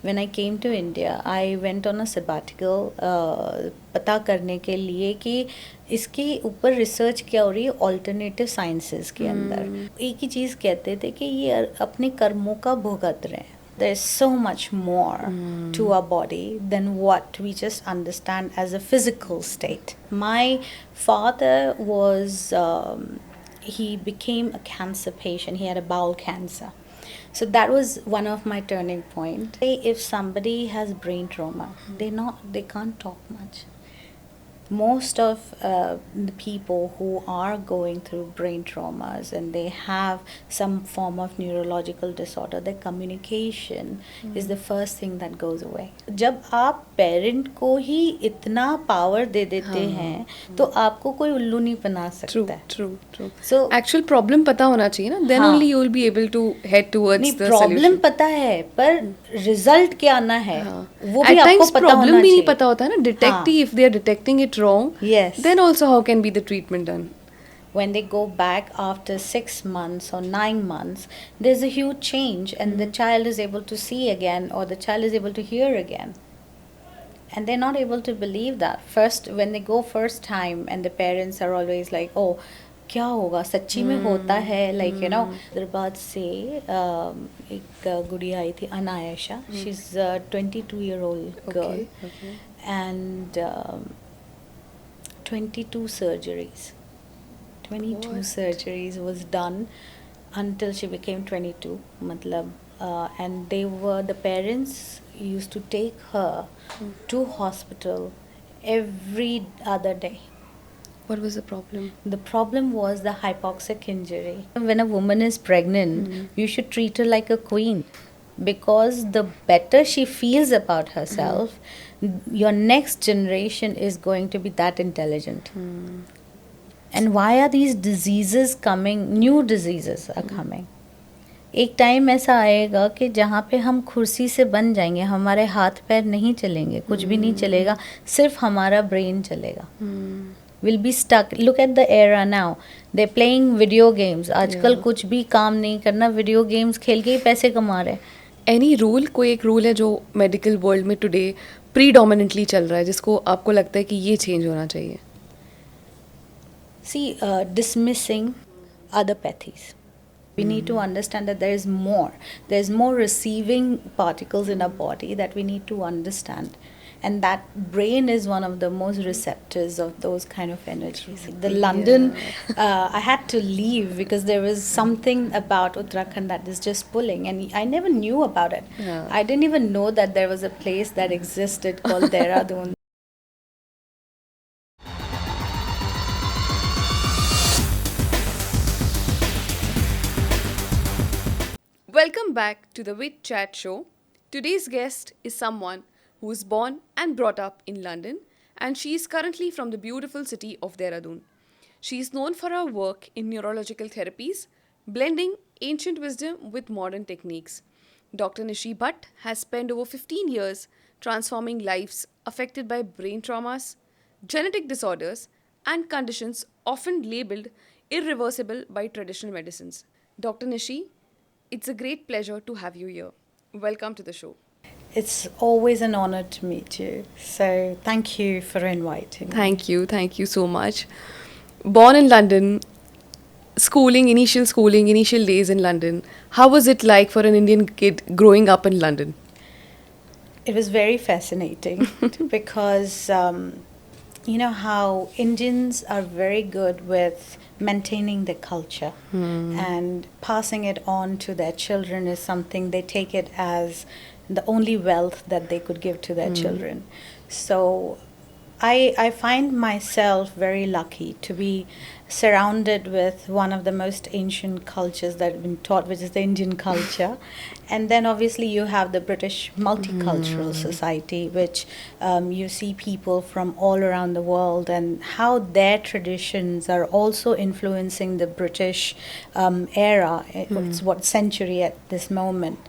When I came to India, I went on a sabbatical पता करने के लिए कि इसके ऊपर रिसर्च क्या हो रही है ऑल्टरनेटिव साइंसेस के अंदर। एक ही चीज़ कहते थे कि ये अपने कर्मों का भुगत रहे हैं। There's so much more to our body than what we just understand as a physical state. My father was, he became a cancer patient. He had a bowel cancer. So that was one of my turning point. If somebody has brain trauma, they can't talk much. Most of the people who are going through brain traumas and they have some form of neurological disorder, their communication is the first thing that goes away. जब आप parent को ही इतना power दे देते हैं तो आपको कोई उल्लू नहीं बना सकता है। True. So एक्चुअल प्रॉब्लम पता होना चाहिए ना, then only you will be able to head towards नहीं, the प्रॉब्लम solution. पता है पर रिजल्ट क्या आना है वो At भी आपको times पता problem होना भी नहीं चाहिए। पता होता है ना, detecting if they are detecting it wrong, Yes. then also how can be the treatment done? When they go back after 6 months or 9 months, there's a huge change, and the child is able to see again, or the child is able to hear again. And they're not able to believe that. First, when they go first time, and the parents are always like, oh, क्या होगा सच्ची में होता है, like you know, Hyderabad से एक गुड़िया आई थी Anaysha, she's a 22-year-old girl, Okay. and 22 surgeries. 22 What? surgeries was done until she became 22 matlab, and the parents used to take her to hospital every other day. What was the problem? The problem was the hypoxic injury. When a woman is pregnant, you should treat her like a queen, because the better she feels about herself, your next generation is going to be that intelligent. And why are these diseases coming? New diseases are coming. एक time ऐसा आएगा कि जहाँ पे हम कुर्सी से बन जाएंगे, हमारे हाथ पैर नहीं चलेंगे, कुछ भी नहीं चलेगा, सिर्फ हमारा ब्रेन चलेगा. We'll be stuck. Look at the era now. They're playing video games. आजकल कुछ भी काम नहीं करना, वीडियो गेम्स खेल के ही पैसे कमा रहे हैं. एनी रूल, कोई एक रूल है जो मेडिकल वर्ल्ड में टुडे प्रीडोमिनेंटली चल रहा है जिसको आपको लगता है कि ये चेंज होना चाहिए? See, dismissing other pathies. We need to understand that there is more. There's more receiving particles in our body that we need to understand. And that brain is one of the most receptors of those kind of energies. The London, I had to leave because there was something about Uttarakhand that is just pulling, and I never knew about it. Yeah. I didn't even know that there was a place that existed called Dehradun. Welcome back to the Wit Chat Show. Today's guest is someone who was born and brought up in London, and she is currently from the beautiful city of Dehradun. She is known for her work in neurological therapies, blending ancient wisdom with modern techniques. Dr. Nishi Bhatt has spent over 15 years transforming lives affected by brain traumas, genetic disorders, and conditions often labeled irreversible by traditional medicines. Dr. Nishi, it's a great pleasure to have you here. Welcome to the show. It's always an honor to meet you. So thank you for inviting me. Thank you so much. Born in London, initial days in London. How was it like for an Indian kid growing up in London? It was very fascinating because you know how Indians are very good with maintaining the culture, and passing it on to their children is something they take it as the only wealth that they could give to their children. So I find myself very lucky to be surrounded with one of the most ancient cultures that have been taught, which is the Indian culture. And then obviously you have the British multicultural society, which you see people from all around the world, and how their traditions are also influencing the British era, what century at this moment.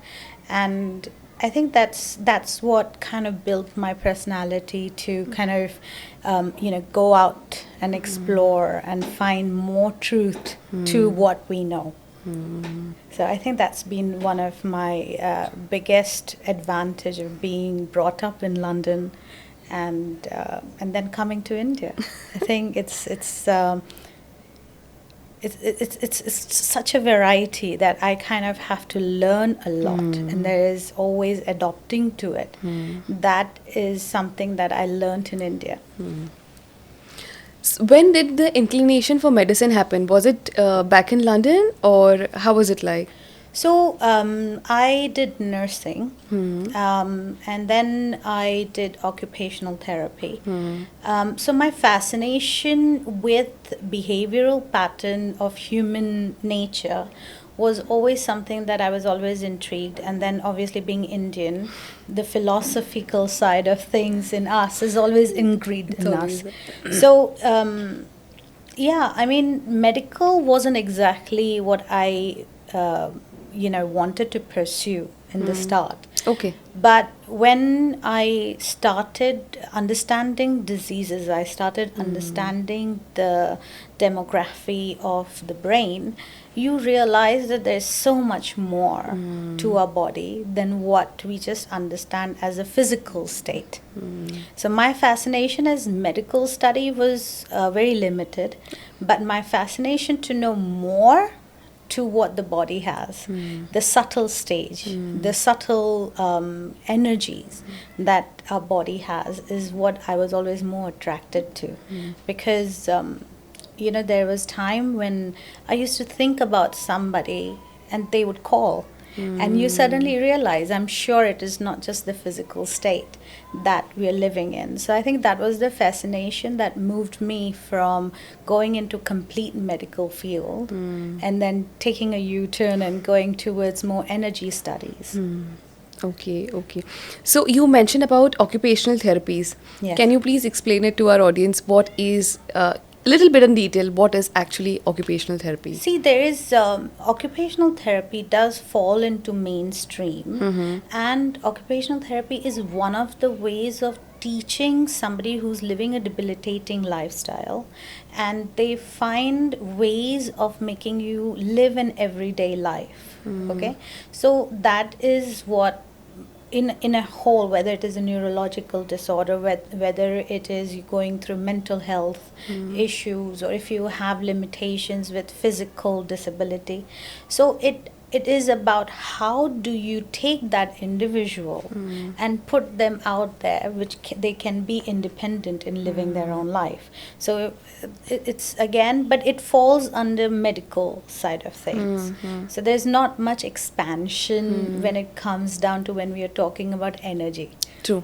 And I think that's what kind of built my personality to kind of go out and explore and find more truth to what we know. So I think that's been one of my biggest advantage of being brought up in London, and then coming to India. I think it's such a variety that I kind of have to learn a lot, and there is always adopting to it. That is something that I learned in India. When did the inclination for medicine happen? Was it back in London, or how was it like? So I did nursing, and then I did occupational therapy. So my fascination with behavioral pattern of human nature was always something that I was always intrigued. And then obviously being Indian, the philosophical side of things in us is always ingrained in us. So yeah, I mean, medical wasn't exactly what I wanted to pursue in the start. Okay. But when I started understanding diseases, I started understanding the demography of the brain, you realize that there's so much more to our body than what we just understand as a physical state. So my fascination as medical study was very limited, but my fascination to know more to what the body has, the subtle stage, the subtle energies that our body has is what I was always more attracted to. Because, there was time when I used to think about somebody and they would call. And you suddenly realize, I'm sure it is not just the physical state that we are living in. So I think that was the fascination that moved me from going into complete medical field and then taking a U-turn and going towards more energy studies. Okay. So you mentioned about occupational therapies. Yes. Can you please explain it to our audience? What is a little bit in detail? What is actually occupational therapy? See, there is occupational therapy does fall into mainstream, and occupational therapy is one of the ways of teaching somebody who's living a debilitating lifestyle, and they find ways of making you live an everyday life. Okay, so that is what in a whole, whether it is a neurological disorder, whether it is you going through mental health issues, or if you have limitations with physical disability. So it is about how do you take that individual and put them out there, which they can be independent in living their own life. So it's again, but it falls under medical side of things. So there's not much expansion when it comes down to when we are talking about energy. True,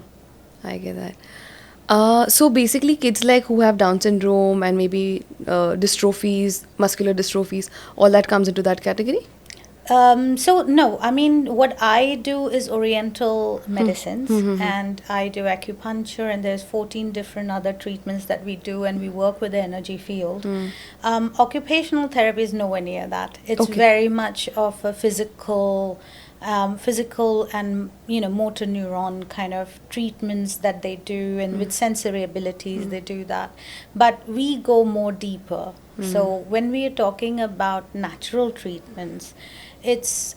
I get that. So basically, kids like who have Down syndrome and maybe dystrophies, muscular dystrophies, all that comes into that category? So no, I mean, what I do is Oriental medicines, and I do acupuncture, and there's 14 different other treatments that we do, and we work with the energy field. Occupational therapy is nowhere near that. It's Okay. very much of a physical and motor neuron kind of treatments that they do, and with sensory abilities they do that. But we go more deeper. So when we are talking about natural treatments, it's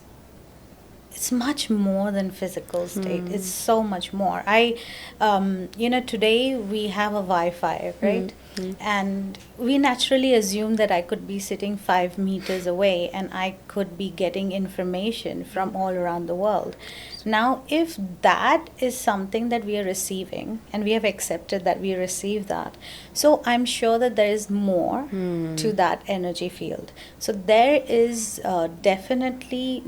much more than physical state. It's so much more. Today we have a Wi-Fi, right? And we naturally assume that I could be sitting 5 meters away and I could be getting information from all around the world. Now, if that is something that we are receiving, and we have accepted that we receive that, so I'm sure that there is more to that energy field. So there is definitely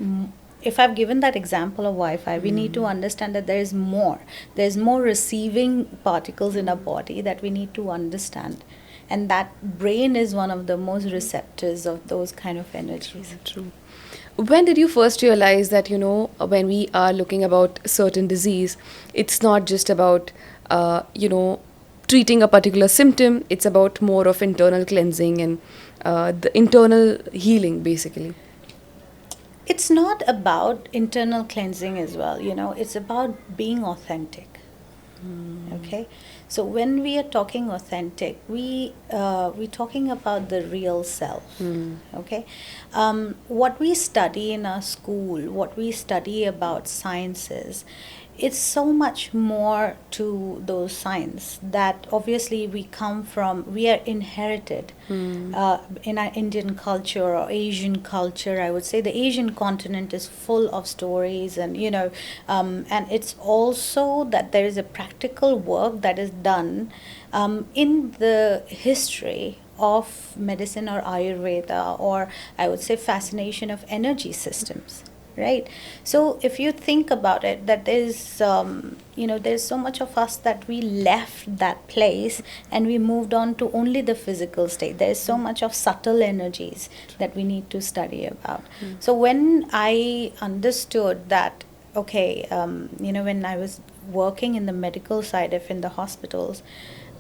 if I've given that example of Wi-Fi, we need to understand that there is more. There's more receiving particles in our body that we need to understand. And that brain is one of the most receptors of those kind of energies. True. When did you first realize that, when we are looking about certain disease, it's not just about, treating a particular symptom, it's about more of internal cleansing and the internal healing, basically? It's not about internal cleansing as well, it's about being authentic. Okay, so when we are talking authentic, we're talking about the real self. Okay, what we study in our school, what we study about sciences, it's so much more to those science that obviously we are inherited in our Indian culture or Asian culture. I would say the Asian continent is full of stories, and and it's also that there is a practical work that is done in the history of medicine or Ayurveda, or I would say fascination of energy systems, right? So if you think about it, that there's so much of us that we left that place and we moved on to only the physical state. There's so much of subtle energies that we need to study about. So when I understood that, okay, when I was working in the medical side, if in the hospitals,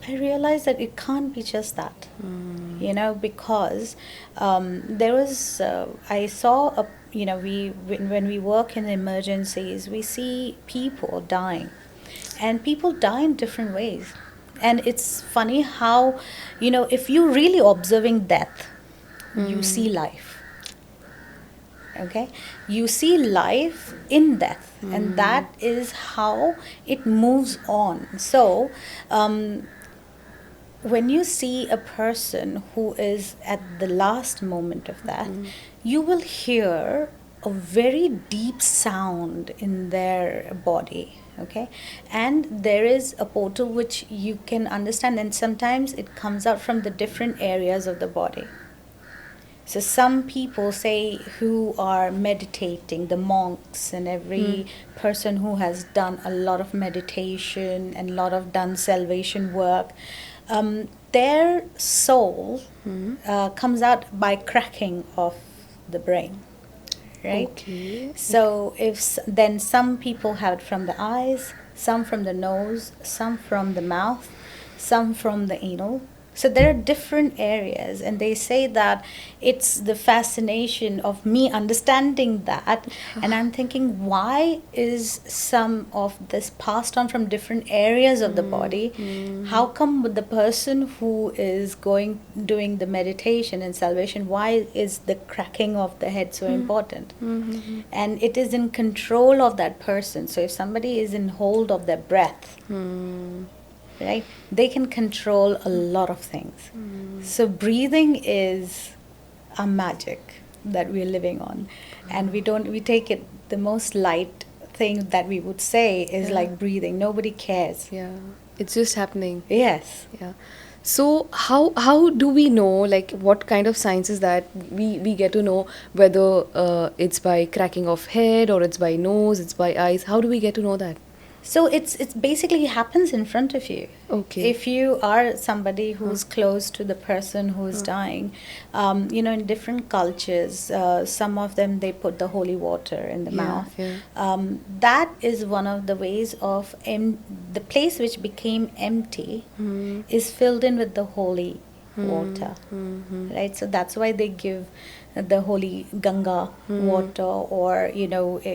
I realized that it can't be just that, because there was, I saw when we work in emergencies, we see people dying, and people die in different ways. And it's funny how, if you're really observing death, you see life. Okay, you see life in death, and that is how it moves on. So when you see a person who is at the last moment of that, you will hear a very deep sound in their body. Okay, and there is a portal which you can understand, and sometimes it comes out from the different areas of the body. So some people say, who are meditating, the monks and every person who has done a lot of meditation and a lot of done salvation work, their soul comes out by cracking of the brain, right? Okay. So then some people have it from the eyes, some from the nose, some from the mouth, some from the anal. So there are different areas, and they say that it's the fascination of me understanding that, and I'm thinking, why is some of this passed on from different areas of the body? How come with the person who is doing the meditation and salvation, why is the cracking of the head so important? And it is in control of that person. So if somebody is in hold of their breath, right, they can control a lot of things. So breathing is a magic that we're living on, and we take it, the most light thing that we would say is like breathing. Nobody cares. Yeah, it's just happening. Yes. Yeah. So how do we know, like, what kind of science is that we get to know whether it's by cracking of head, or it's by nose, it's by eyes? How do we get to know that? So it's basically happens in front of you. Okay. If you are somebody who's close to the person who's dying, in different cultures, some of them, they put the holy water in the mouth. Yeah. That is one of the ways of the place which became empty is filled in with the holy water, right? So that's why they give the holy Ganga water, or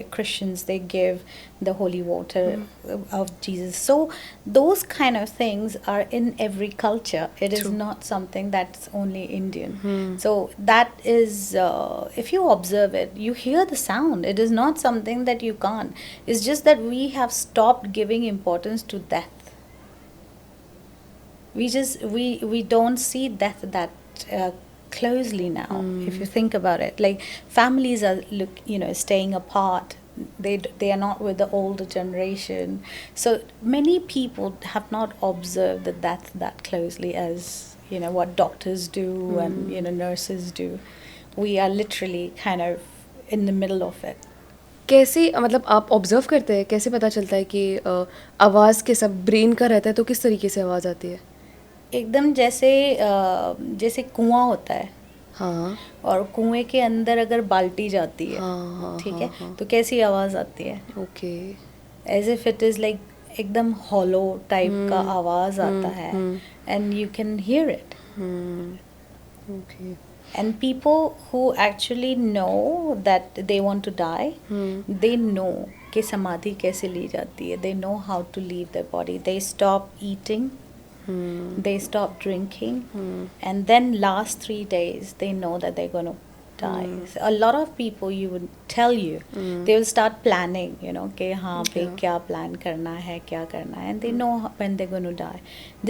Christians, they give the holy water of Jesus. So those kind of things are in every culture. It is not something that's only Indian. So that is, if you observe it, you hear the sound. It is not something that you can't. It's just that we have stopped giving importance to death. We don't see death that closely now. If you think about it, like families are staying apart. They are not with the older generation. So many people have not observed the death that closely as what doctors do and nurses do. We are literally kind of in the middle of it. कैसे, मतलब आप observe करते हैं, कैसे पता चलता है कि आवाज़ के सब ब्रेन का रहता है, तो किस तरीके से आवाज़ आती है? एकदम जैसे कुआं होता है, हाँ, और कुएं के अंदर अगर बाल्टी जाती है, हाँ, ठीक है, तो कैसी आवाज आती है? Okay, as if it is like एकदम हॉलो टाइप का आवाज आता है, and you can hear it. Okay. And people who actually know that they want to die, they know कि समाधि कैसे ली जाती है. They know how to leave their body. They stop eating. They stop drinking. And then last 3 days, they know that they're going to die. So a lot of people, you would tell you, they will start planning, you know, कि हाँ पे Yeah. क्या plan करना है, क्या करना है, and they know when they're going to die.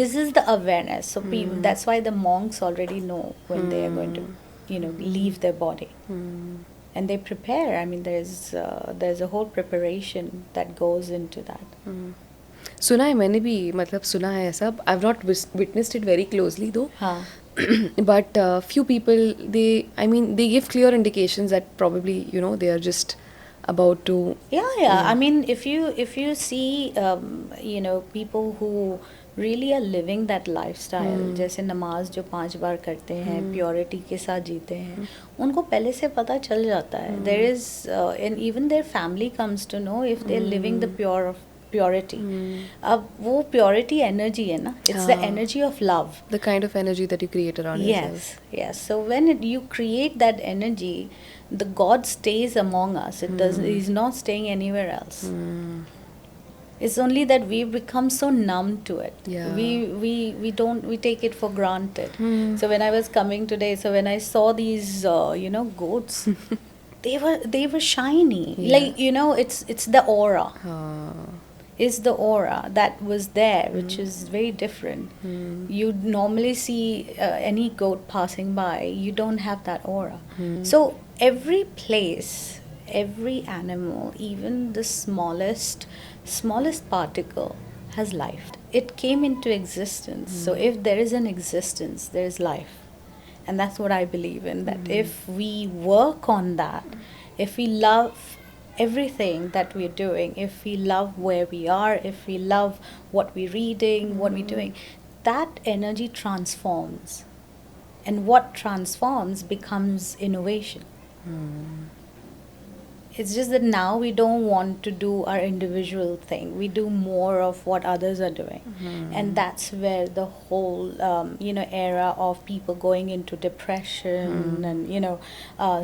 This is the awareness. So people, that's why the monks already know when they are going to, you know, leave their body. And they prepare. I mean, there's a whole preparation that goes into that. सुना है मैंने भी, मतलब सुना है ऐसा. I've not witnessed it very closely though. हाँ. But few people, they give clear indications that probably, you know, they are just about to. Yeah. I mean, if you see, you know, people who really are living that lifestyle, जैसे नमाज जो 5 बार करते हैं, purity के साथ जीते हैं, उनको पहले से पता चल जाता है. There is, and even their family comes to know if they're living the purity. अब वो purity energy है ना, it's the energy of love. The kind of energy that you create around yourself. Yes. So when you create that energy, the God stays among us. It doesn't. He's not staying anywhere else. It's only that we become so numb to it. Yeah. We take it for granted. So when I was coming today, so when I saw these you know, goats, they were shiny. Yeah. Like, you know, it's the aura. Is the aura that was there, which is very different. You normally see any goat passing by, you don't have that aura. So every place, every animal, even the smallest particle has life. It came into existence. So if there is an existence, there is life. And that's what I believe in, that if we work on that, if we love everything that we're doing, if we love where we are, if we love what we're reading, what we're doing, that energy transforms. And what transforms becomes innovation. It's just that now we don't want to do our individual thing. We do more of what others are doing. And that's where the whole, you know, era of people going into depression and, you know,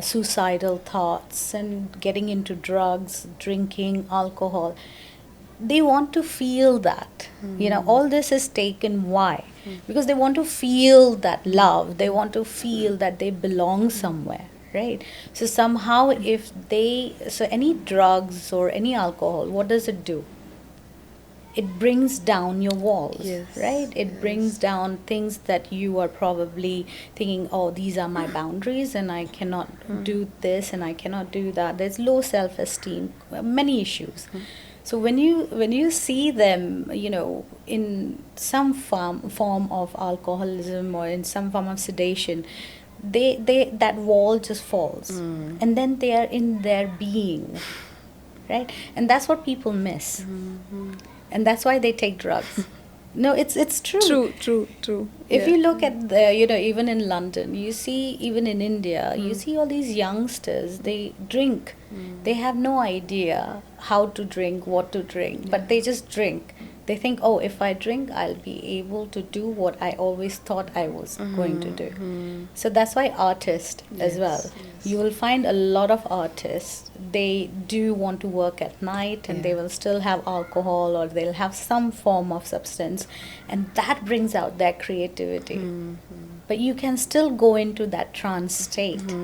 suicidal thoughts and getting into drugs, drinking, alcohol. They want to feel that. You know, all this is taken. Why? Because they want to feel that love. They want to feel that they belong somewhere. Right? So somehow so any drugs or any alcohol, what does it do? It brings down your walls, Yes. right? It brings down things that you are probably thinking, oh, these are my boundaries and I cannot do this and I cannot do that. There's low self-esteem, many issues. So when you see them, you know, in some form of alcoholism or in some form of sedation, they that wall just falls, and then they are in their being, right? And that's what people miss, and that's why they take drugs. No, it's true. True. If you look at the, you know, even in London, you see, even in India, you see all these youngsters, they drink. They have no idea how to drink, what to drink, but they just drink. They think, oh, if I drink, I'll be able to do what I always thought I was going to do. So that's why artists as well. You will find a lot of artists, they do want to work at night and they will still have alcohol or they'll have some form of substance, and that brings out their creativity. But you can still go into that trance state.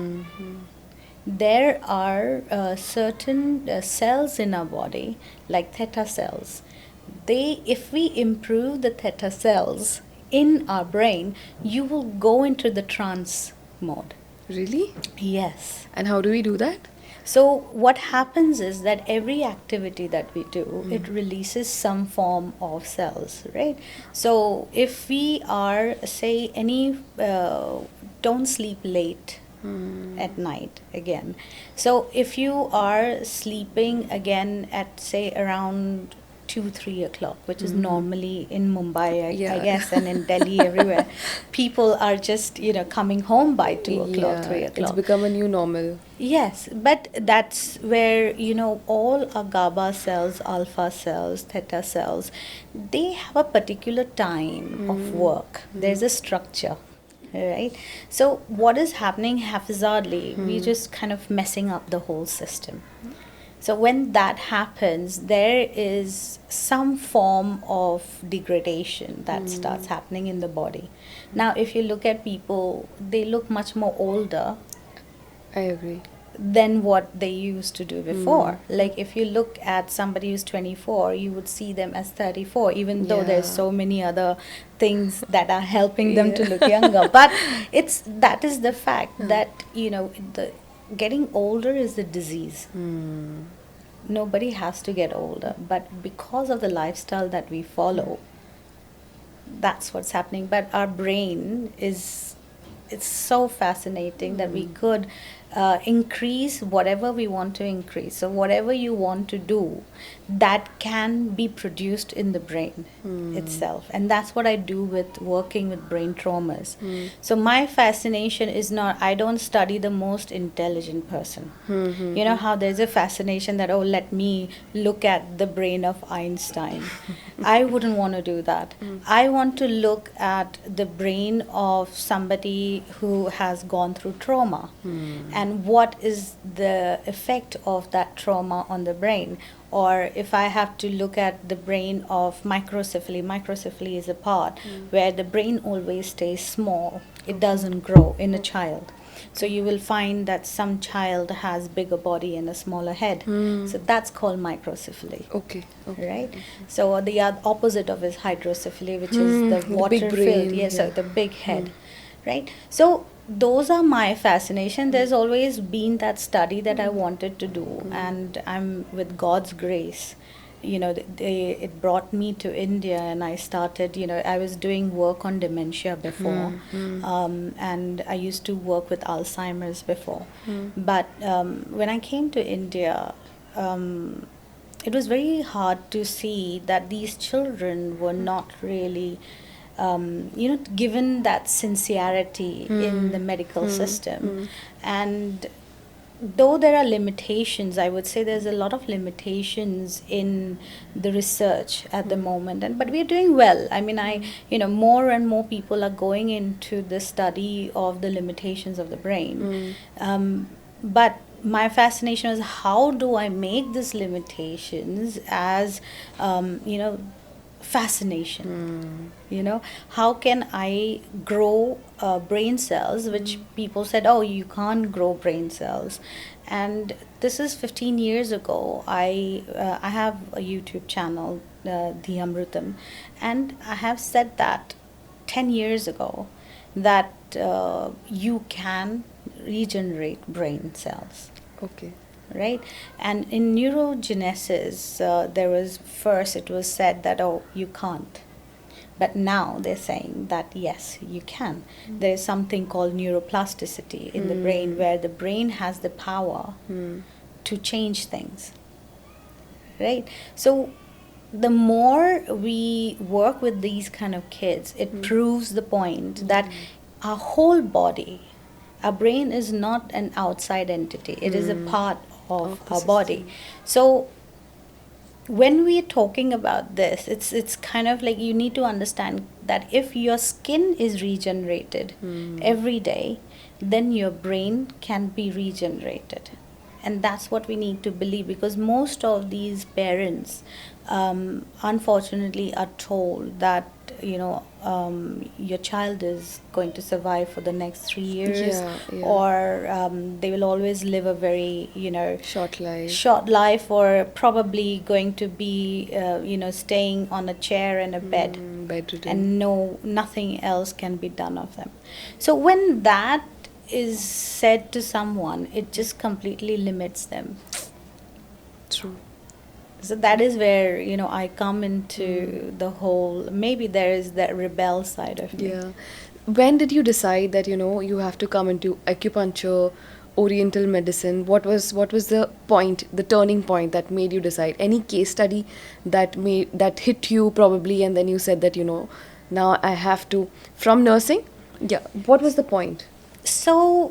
There are certain cells in our body, like theta cells. If we improve the theta cells in our brain, you will go into the trance mode. Really? Yes. And how do we do that? So what happens is that every activity that we do, it releases some form of cells, right? So if we are, say, don't sleep late at night again. So if you are sleeping again at, say, around 2-3 o'clock, which is normally in Mumbai, I guess, and in Delhi, everywhere, people are just, you know, coming home by 2 o'clock, 3 o'clock. It's become a new normal. Yes, but that's where, you know, all our GABA cells, alpha cells, theta cells, they have a particular time of work. There's a structure. Right? So what is happening haphazardly, we're just kind of messing up the whole system. So when that happens, there is some form of degradation that starts happening in the body. Now, if you look at people, they look much more older I agree. than what they used to do before. Like if you look at somebody who's 24, you would see them as 34, even though there's Yeah. so many other things that are helping them to Yeah. look younger. But that is the fact that, the getting older is a disease. Nobody has to get older, but because of the lifestyle that we follow, that's what's happening. But our brain is, it's so fascinating that we could increase whatever we want to increase. So whatever you want to do, that can be produced in the brain itself. And that's what I do with working with brain traumas. So my fascination is not, I don't study the most intelligent person. You know how there's a fascination that, oh, let me look at the brain of Einstein. I wouldn't want to do that. I want to look at the brain of somebody who has gone through trauma and what is the effect of that trauma on the brain. Or if I have to look at the brain of microcephaly is a part where the brain always stays small. It doesn't grow in a child. So you will find that some child has bigger body and a smaller head. So that's called microcephaly. Okay. Okay. Right? So the opposite of is hydrocephaly, which is the the big water filled. brain, Yes, so yeah. the big head. Right? So those are my fascination. There's always been that study that I wanted to do, and I'm with God's grace. It brought me to India, and I started. I was doing work on dementia before, and I used to work with Alzheimer's before. But when I came to India, it was very hard to see that these children were not really given that sincerity in the medical system. And though there are limitations, I would say there's a lot of limitations in the research at the moment. But we're doing well. I mean, more and more people are going into the study of the limitations of the brain. But my fascination is, how do I make these limitations as, fascination? How can I grow brain cells, which people said, oh, you can't grow brain cells. And this is 15 years ago. I have a YouTube channel, The Amrutam, and I have said that 10 years ago that you can regenerate brain cells. Okay. Right? And in neurogenesis, it was said that, oh, you can't. But now they're saying that, yes, you can. There is something called neuroplasticity in the brain, where the brain has the power to change things. Right? So the more we work with these kind of kids, it proves the point that our whole body, our brain is not an outside entity. It is a part of the our body. system. So when we're talking about this, it's kind of like, you need to understand that if your skin is regenerated every day, then your brain can be regenerated. And that's what we need to believe, because most of these parents, unfortunately, are told that your child is going to survive for the next 3 years, Yeah. or they will always live a very Short life. or probably going to be staying on a chair and a bed, Bedridden. and nothing else can be done of them. So when that is said to someone, it just completely limits them. True. So that is where I come into the whole. Maybe there is that rebel side of me. Yeah. When did you decide that you have to come into acupuncture, Oriental medicine? What was the point, the turning point that made you decide? Any case study that hit you probably, and then you said that now I have to, from nursing? Yeah. What was the point? So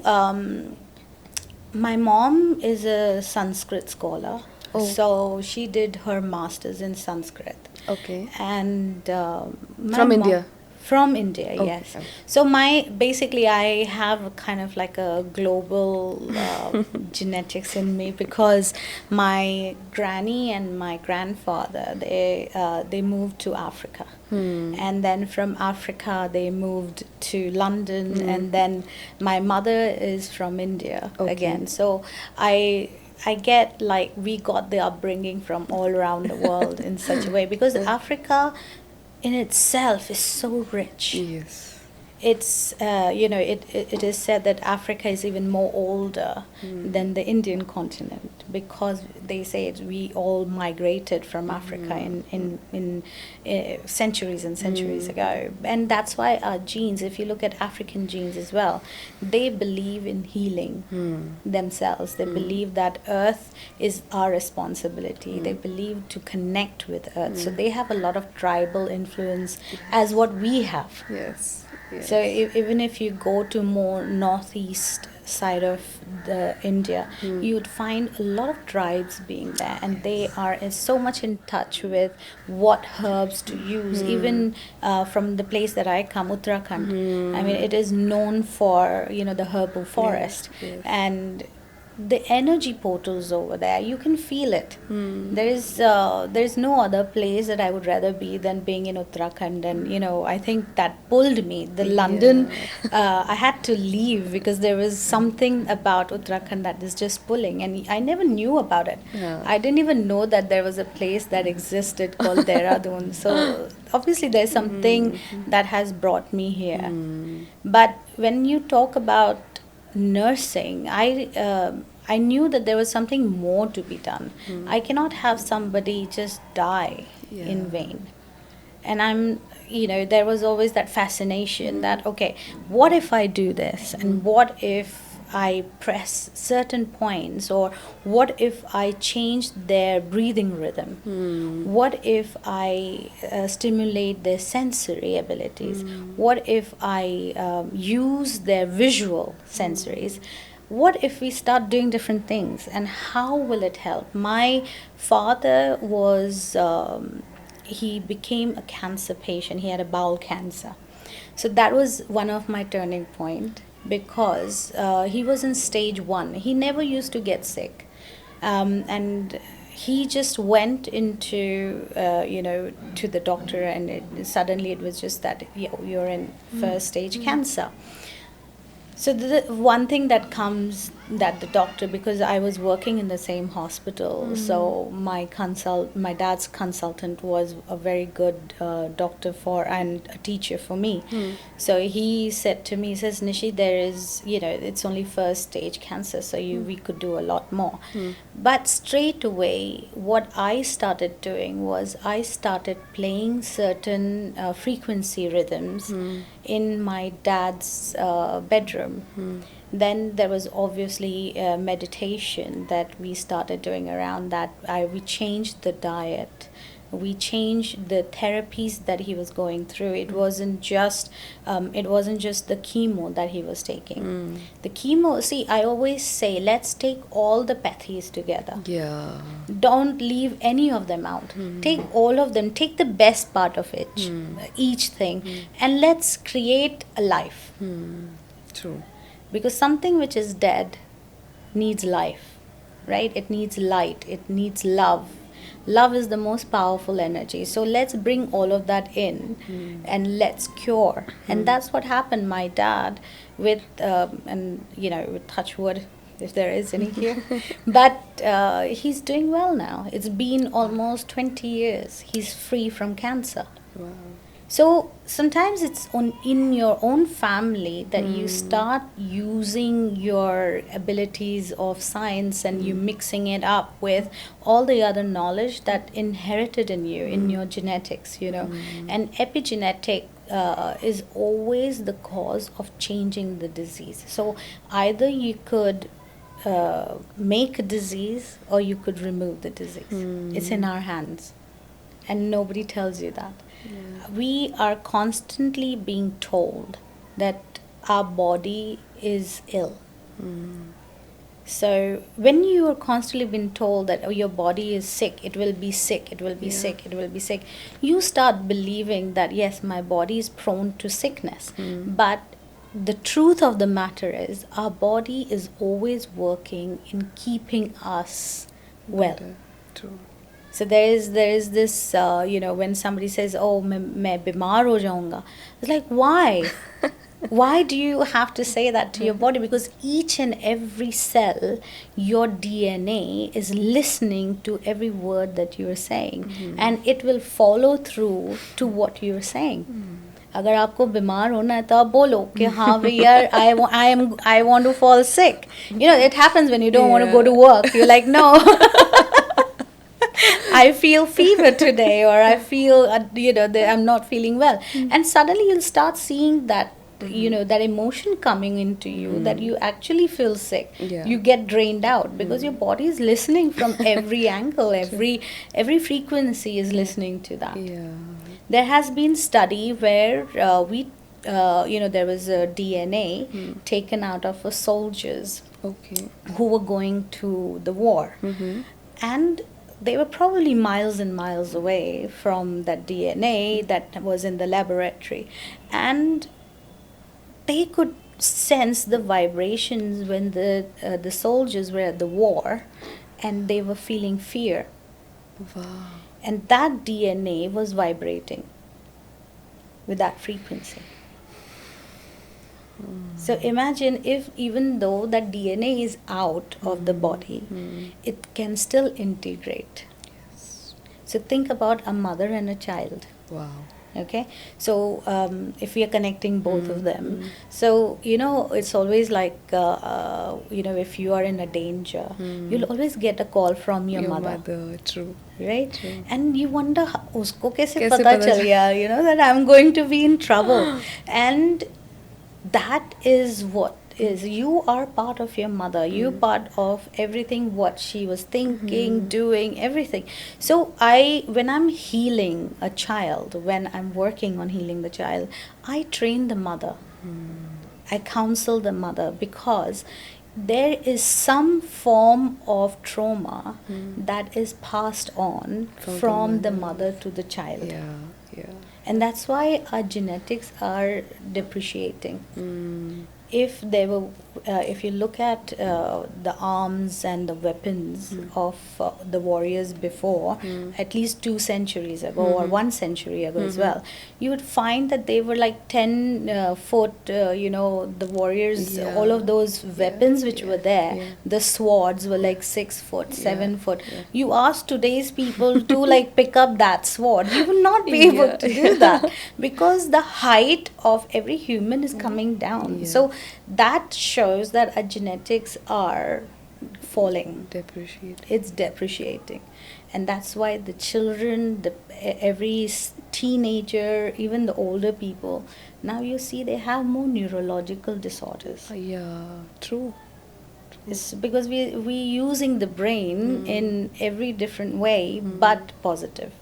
my mom is a Sanskrit scholar. Oh. So she did her master's in Sanskrit. Okay. And my From mom- India? From India, Okay. yes. So basically I have a kind of like a global genetics in me, because my granny and my grandfather, they moved to Africa. And then from Africa they moved to London, and then my mother is from India again. So I get like we got the upbringing from all around the world in such a way, because Africa in itself is so rich. Yes. It's it is said that Africa is even more older than the Indian continent, because they say we all migrated from Africa in centuries and centuries ago. And that's why our genes, if you look at African genes as well, they believe in healing themselves. They believe that earth is our responsibility. They believe to connect with earth. So they have a lot of tribal influence as what we have. Yes. Yes. So even if you go to more northeast side of the India, you would find a lot of tribes being there, and they are so much in touch with what herbs to use. Even from the place that I come, Uttarakhand, I mean, it is known for the herbal forest. Yes. And the energy portals over there, you can feel it. There is no other place that I would rather be than being in Uttarakhand. And I think that pulled me. The London, I had to leave because there was something about Uttarakhand that is just pulling, and I never knew about it. I didn't even know that there was a place that existed called Dehradun. So obviously there's something that has brought me here. But when you talk about nursing, I knew that there was something more to be done. I cannot have somebody just die in vain. And there was always that fascination that, okay, what if I do this? And what if I press certain points? Or what if I change their breathing rhythm? What if I stimulate their sensory abilities? What if I use their visual sensories? What if we start doing different things, and how will it help? My father was he became a cancer patient. He had a bowel cancer. So that was one of my turning point, because he was in stage 1. He never used to get sick. And he just went into to the doctor, and suddenly it was just that you're in first stage cancer. So the one thing that comes, that the doctor, because I was working in the same hospital, so my dad's consultant was a very good doctor and a teacher for me. So he said to me, he says, Nishi, there is, it's only first stage cancer, so we could do a lot more. But straight away, what I started doing was I started playing certain frequency rhythms in my dad's bedroom. Then there was obviously meditation that we started doing around that. We changed the diet. We changed the therapies that he was going through. It wasn't just the chemo that he was taking. The chemo, see, I always say, let's take all the pathies together. Yeah. Don't leave any of them out. Take all of them. Take the best part of it, each thing, and let's create a life. True. Because something which is dead needs life, right? It needs light. It needs love. Love is the most powerful energy. So let's bring all of that in, and let's cure. And that's what happened. My dad, with touch wood, if there is any here, but he's doing well now. It's been almost 20 years. He's free from cancer. Wow. So sometimes it's in your own family that you start using your abilities of science, and you mixing it up with all the other knowledge that inherited in you, in your genetics, And epigenetic is always the cause of changing the disease. So either you could make a disease, or you could remove the disease. It's in our hands, and nobody tells you that. We are constantly being told that our body is ill. So when you are constantly being told that, oh, your body is sick, it will be sick, it will be Yeah. sick, it will be sick, you start believing that yes, my body is prone to sickness. But the truth of the matter is our body is always working in keeping us well. Better. True. So there is this, when somebody says, oh, मैं बीमार हो जाऊंगा, it's like, why? Why do you have to say that to your body? Because each and every cell, your DNA is listening to every word that you are saying, and it will follow through to what you are saying. अगर आपको बीमार होना है तो आप बोलो कि हाँ भैया, I want to fall sick. It happens when you don't want to go to work. You're like, no. I feel fever today, or I feel, that I'm not feeling well. And suddenly you'll start seeing that, that emotion coming into you, that you actually feel sick. Yeah. You get drained out because your body is listening from every angle, every frequency is listening to that. Yeah. There has been study where there was a DNA taken out of soldiers Okay. who were going to the war. And they were probably miles and miles away from that DNA that was in the laboratory. And they could sense the vibrations when the soldiers were at the war, and they were feeling fear. Wow. And that DNA was vibrating with that frequency. So imagine if, even though that DNA is out of the body, it can still integrate. Yes. So think about a mother and a child. Wow. Okay, so if we are connecting both of them, so it's always like if you are in a danger, you'll always get a call from your mother. True. Right? True. And you wonder, usko kaise Kaise pata pata chal chal- gaya, that I'm going to be in trouble. And that is what is, you are part of your mother, you're part of everything, what she was thinking, doing, everything. So when I'm healing a child, when I'm working on healing the child, I train the mother. I counsel the mother, because there is some form of trauma that is passed on from the mother to the child. Yeah. Yeah. And that's why our genetics are depreciating. If you look at the arms and the weapons of the warriors before, at least 2 centuries ago or 1 century ago as well, you would find that they were like 10 foot, the warriors, Yeah. all of those weapons which were there, yeah. the swords were like 6 foot, 7 foot. yeah. You ask today's people to like pick up that sword, you will not be able Yeah. to do that, because the height of every human is coming down. Yeah. So that shows that our genetics are falling. Depreciate. It's depreciating. And that's why the children, every teenager, even the older people, now you see they have more neurological disorders. Yeah. True. It's because we using the brain in every different way, but positive.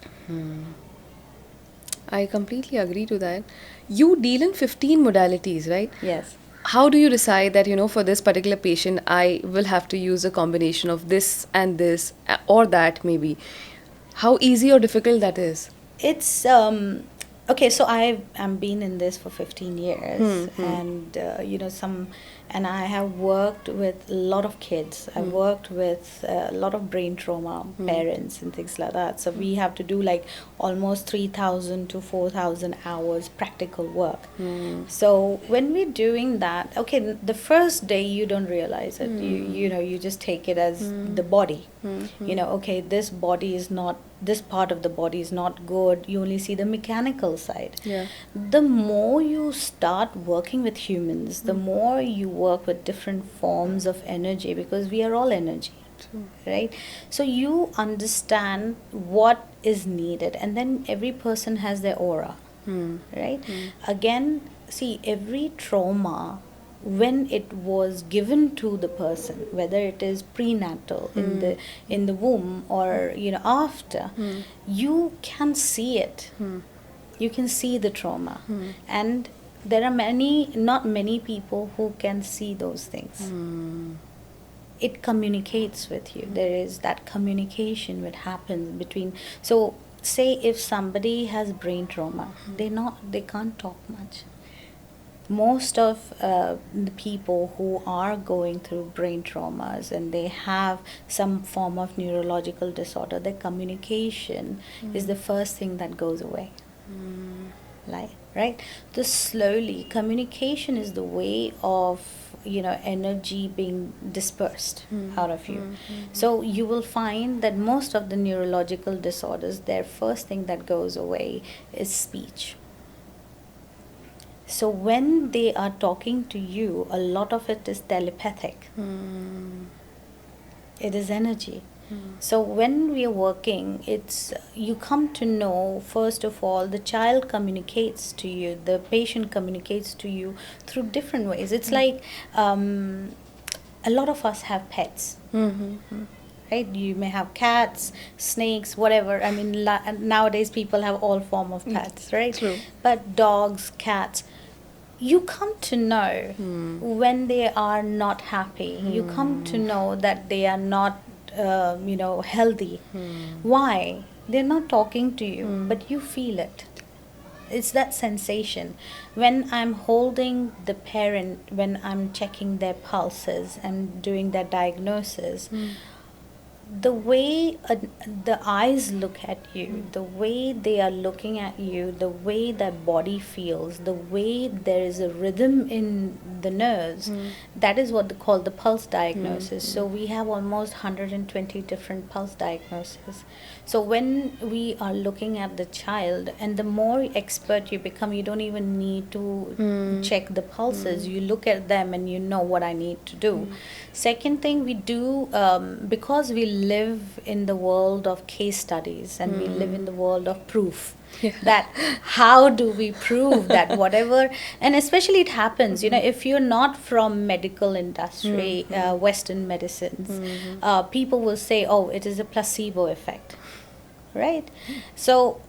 I completely agree to that. You deal in 15 modalities, right? Yes. How do you decide that, for this particular patient, I will have to use a combination of this and this, or that maybe? How easy or difficult that is? It's okay. So I'm been in this for 15 years, and and I have worked with a lot of kids. I've worked with a lot of brain trauma parents and things like that. So we have to do like almost 3,000 to 4,000 hours practical work. So when we're doing that, okay, the first day you don't realize it. You just take it as the body. Okay, this body is not, this part of the body is not good. You only see the mechanical side. Yeah. The more you start working with humans, the more you work with different forms of energy, because we are all energy. Right? So you understand what is needed, and then every person has their aura. Right? Again, see, every trauma, when it was given to the person, whether it is prenatal, in the womb, or after, you can see it. You can see the trauma. And there are not many people who can see those things. it communicates with you. There is that communication which happens between. So say if somebody has brain trauma, they can't talk much. Most of the people who are going through brain traumas and they have some form of neurological disorder, their communication is the first thing that goes away. Like, right? So slowly, communication is the way of, you know, energy being dispersed out of you. So you will find that most of the neurological disorders, their first thing that goes away is speech. So when they are talking to you, a lot of it is telepathic. It is energy. So when we are working, it's you come to know, first of all, the child communicates to you, the patient communicates to you through different ways. It's like a lot of us have pets. Right, you may have cats, snakes, whatever. I mean, nowadays people have all form of pets, right? True. But dogs, cats, you come to know when they are not happy. You come to know that they are not, you know, healthy. Why? They're not talking to you, but you feel it. It's that sensation. When I'm holding the parent, when I'm checking their pulses and doing their diagnosis, the way the eyes look at you, the way they are looking at you, the way their body feels, the way there is a rhythm in the nerves, that is what they call the pulse diagnosis. So we have almost 120 different pulse diagnoses. So when we are looking at the child, and the more expert you become, you don't even need to check the pulses. You look at them and you know what I need to do. Second thing we do, because we live in the world of case studies and we live in the world of proof, that how do we prove that whatever, and especially it happens, you know, if you're not from medical industry, Western medicines, people will say, oh, it is a placebo effect, right? So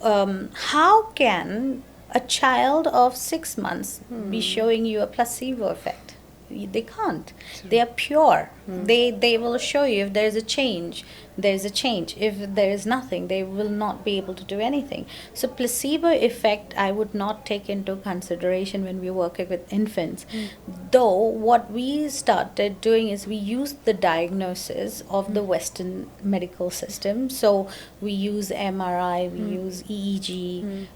how can a child of 6 months be showing you a placebo effect? They can't. They are pure. They will show you if there is a change. There is a change. If there is nothing, they will not be able to do anything. So placebo effect, I would not take into consideration when we work with infants. Though what we started doing is we used the diagnosis of the Western medical system. So we use MRI, we use EEG,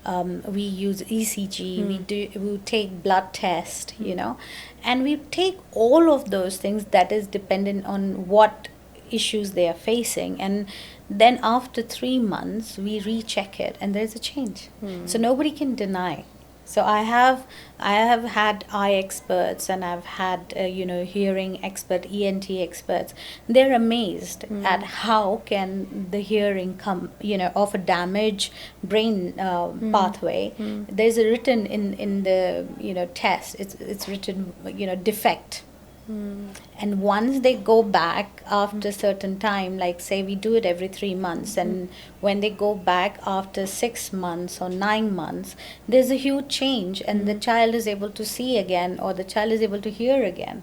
we use ECG, we take blood test, you know, and we take all of those things that is dependent on what issues they are facing, and then after 3 months we recheck it and there's a change. So nobody can deny. So I have had eye experts and I've had you know, hearing expert, ENT experts. They're amazed at how can the hearing come, you know, of a damaged brain pathway. There's a written in the, you know, test. It's written, you know, defect. And once they go back after a certain time, like say we do it every 3 months, and when they go back after 6 months or 9 months, there's a huge change, and the child is able to see again, or the child is able to hear again.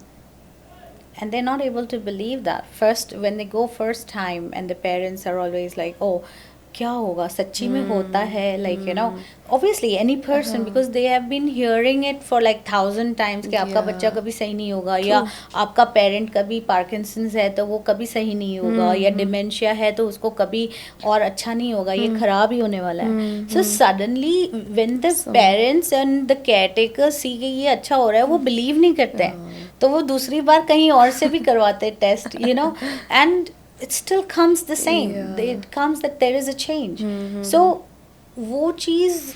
And they're not able to believe that. First, when they go first time, and the parents are always like, oh, क्या होगा सच्ची में होता है, like, you know, obviously any person, because they have been hearing it for like 1,000 times कि आपका बच्चा कभी सही नहीं होगा, या आपका पेरेंट कभी पार्किंसंस है तो वो कभी सही नहीं होगा, या डिमेंशिया है तो उसको कभी और अच्छा नहीं होगा, ये खराब ही होने वाला है. So suddenly when the parents and the caretakers see कि ये अच्छा हो रहा है, वो believe नहीं करते हैं, तो वो दूसरी बार कहीं और से भी करवाते test, you know, and it still comes the same. It comes that there is a change. So वो चीज़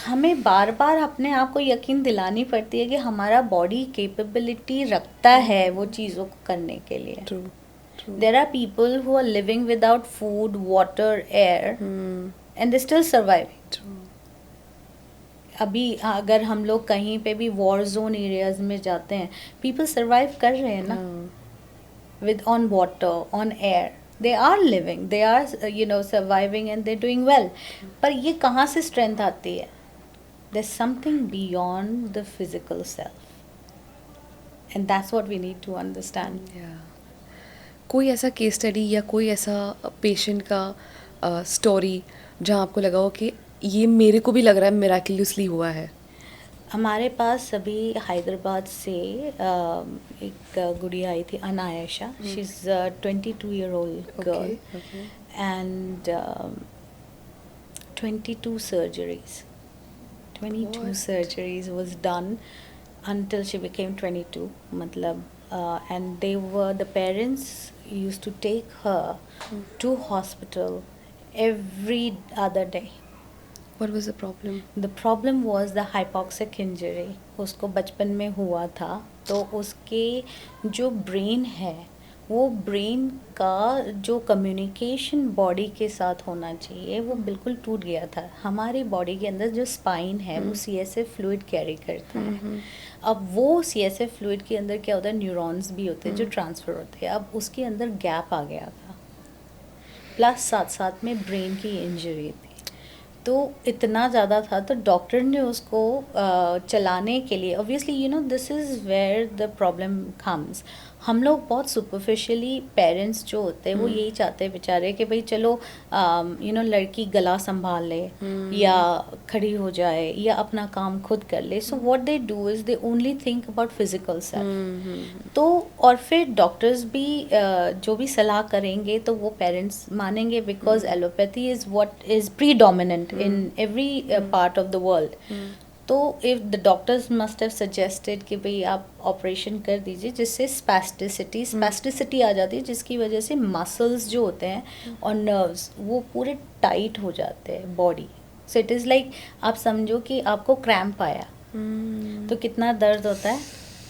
हमें बार बार अपने आप को यकीन दिलानी पड़ती है कि हमारा बॉडी कैपेबिलिटी रखता है वो चीज़ों को करने के लिए. True. There are people who are living without food, water, air, and they still surviving. True. अभी अगर हम लोग कहीं पे भी वॉर जोन एरियाज में जाते हैं, people survive कर रहे हैं ना, with on water, on air. They are living, they are you know, surviving, and they're doing well. पर ये कहाँ से strength आती है? There's something beyond the physical self, and that's what we need to understand. Yeah. कोई ऐसा case study या कोई ऐसा पेशेंट का स्टोरी जहाँ आपको लगा हो कि ये मेरे को भी लग रहा है मिराक्युलसली हुआ है? हमारे पास अभी हैदराबाद से एक गुड़िया आई थी, Anaysha. She is 22-year-old girl. Okay. And 22 surgeries. 22 What? surgeries was done until she became 22. Matlab, and the parents used to take her to hospital every other day. What was the problem? The problem was the hypoxic injury. उसको बचपन में हुआ था, तो उसके जो brain है, वो ब्रेन का जो कम्युनिकेशन बॉडी के साथ होना चाहिए वो बिल्कुल टूट गया था. हमारी बॉडी के अंदर जो स्पाइन है वो CSF फ्लूइड कैरी करता है. अब वो CSF फ्लूइड के अंदर क्या होता है, न्यूरॉन्स भी होते हैं जो ट्रांसफ़र होते हैं. अब उसके अंदर गैप आ गया था, प्लस साथ साथ में ब्रेन की इंजरी थी. तो इतना ज़्यादा था, तो डॉक्टर ने उसको चलाने के लिए, obviously this is where the problem comes. हम लोग बहुत सुपरफिशियली, पेरेंट्स जो होते हैं वो यही चाहते हैं बेचारे कि भाई चलो लड़की गला संभाल ले या खड़ी हो जाए या अपना काम खुद कर ले. So what they do is they only think about physical self. तो और फिर डॉक्टर्स भी जो भी सलाह करेंगे तो वो पेरेंट्स मानेंगे, because allopathy is what is predominant in every part of the world. तो if the doctors must have suggested कि भाई आप ऑपरेशन कर दीजिए जिससे स्पैस्टिसिटी आ जाती है, जिसकी वजह से मसल्स जो होते हैं और नर्व्स वो पूरे टाइट हो जाते हैं body. So it is like आप समझो कि आपको क्रैम्प आया तो कितना दर्द होता है,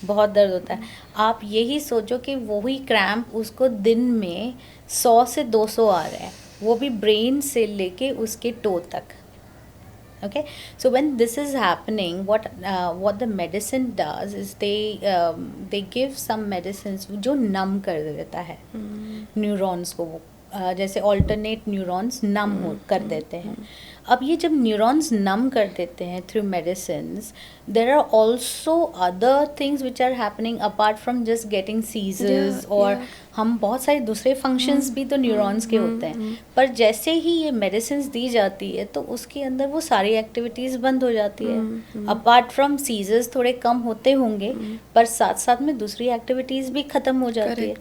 बहुत दर्द होता है. आप यही सोचो कि वही क्रैम्प उसको दिन में 100 से 200 आ रहे हैं, वो भी ब्रेन से लेके उसके टो तक. Okay, so when this is happening, what the medicine does is they give some medicines जो नम कर देता है न्यूरॉन्स को. वो जैसे ऑल्टरनेट न्यूरॉन्स नम कर देते हैं. अब ये जब न्यूरॉन्स नम कर देते हैं through medicines, there are also other things which are happening apart from just getting seizures. और हम बहुत सारे दूसरे फंक्शंस भी तो न्यूरॉन्स के होते हैं. पर जैसे ही ये मेडिसिन्स दी जाती है तो उसके अंदर वो सारी एक्टिविटीज़ बंद हो जाती है. अपार्ट फ्रॉम सीजर्स थोड़े कम होते होंगे, पर साथ साथ में दूसरी एक्टिविटीज़ भी ख़त्म हो जाती है.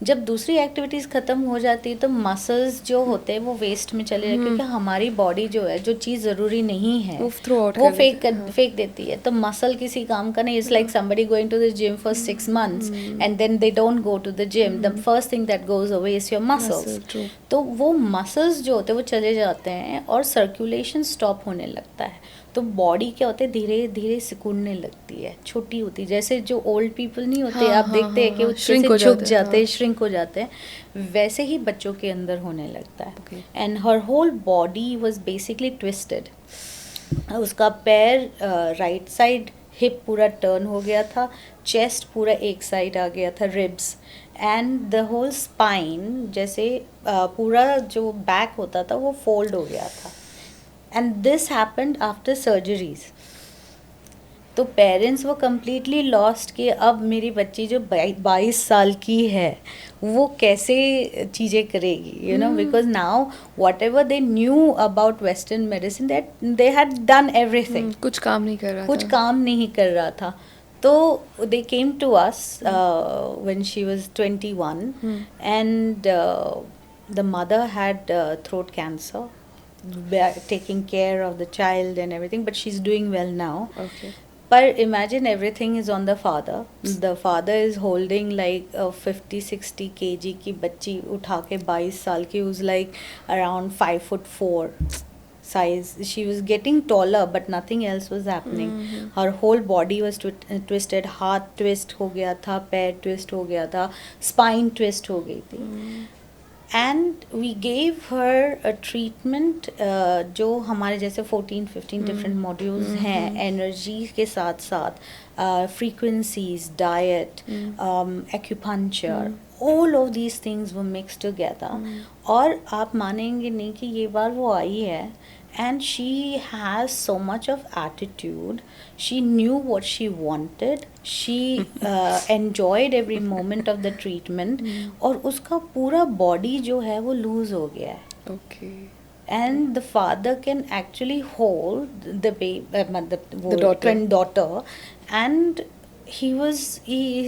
जब दूसरी एक्टिविटीज़ ख़त्म हो जाती है तो मसल्स जो होते हैं वो वेस्ट में चले जाते हैं, क्योंकि हमारी बॉडी जो है जो चीज़ ज़रूरी नहीं है वो फेंक देती है. तो मसल किसी काम का नहीं. It's like somebody going to the gym for 6 months and then they don't go to the gym. The first thing that goes away is your muscles. तो वो मसल्स जो होते हैं वो चले जाते हैं और सर्कुलेशन स्टॉप होने लगता है. तो बॉडी क्या होते है, धीरे धीरे सिकुड़ने लगती है, छोटी होती है. जैसे जो ओल्ड पीपल नहीं होते, आप देखते हैं कि वो झुक जाते हैं, श्रिंक हो जाते हैं, वैसे ही बच्चों के अंदर होने लगता है. And her whole body was basically twisted. उसका पैर राइट साइड, हिप पूरा टर्न हो गया था, चेस्ट पूरा एक साइड आ गया था, ribs, and the whole spine, जैसे पूरा जो बैक होता था वो फोल्ड हो गया था. And this happened after surgeries. तो पेरेंट्स वो कम्प्लीटली लॉस्ट कि अब मेरी बच्ची जो 22 साल की है वो कैसे चीज़ें करेगी, because now what ever they knew about western medicine that they had done everything. कुछ काम नहीं कर रहा था. तो they came to us when she was 21 and the mother had throat cancer, taking care of the child and everything, but she's doing well now. Okay. But imagine everything is on the father. The father is holding like a 50-60 kg की बच्ची उठा के 22 साल की, who's like around 5'4" size. She was getting taller but nothing else was happening. Her whole body was twisted. हाथ twist हो गया था, पैर twist हो गया था, spine twist हो गई थी. And we gave her a treatment जो हमारे जैसे 14-15 डिफरेंट मॉड्यूल्स हैं, एनर्जी के साथ साथ frequencies, diet, acupuncture, all of these things वो मिक्स टुगेदर. और आप मानेंगे नहीं कि ये बार वो आई है and she has so much of attitude. She knew what she wanted. She enjoyed every moment of the treatment. और उसका पूरा body जो है वो lose हो गया है. Okay. And the father can actually hold the baby, The daughter. twin daughter, and he is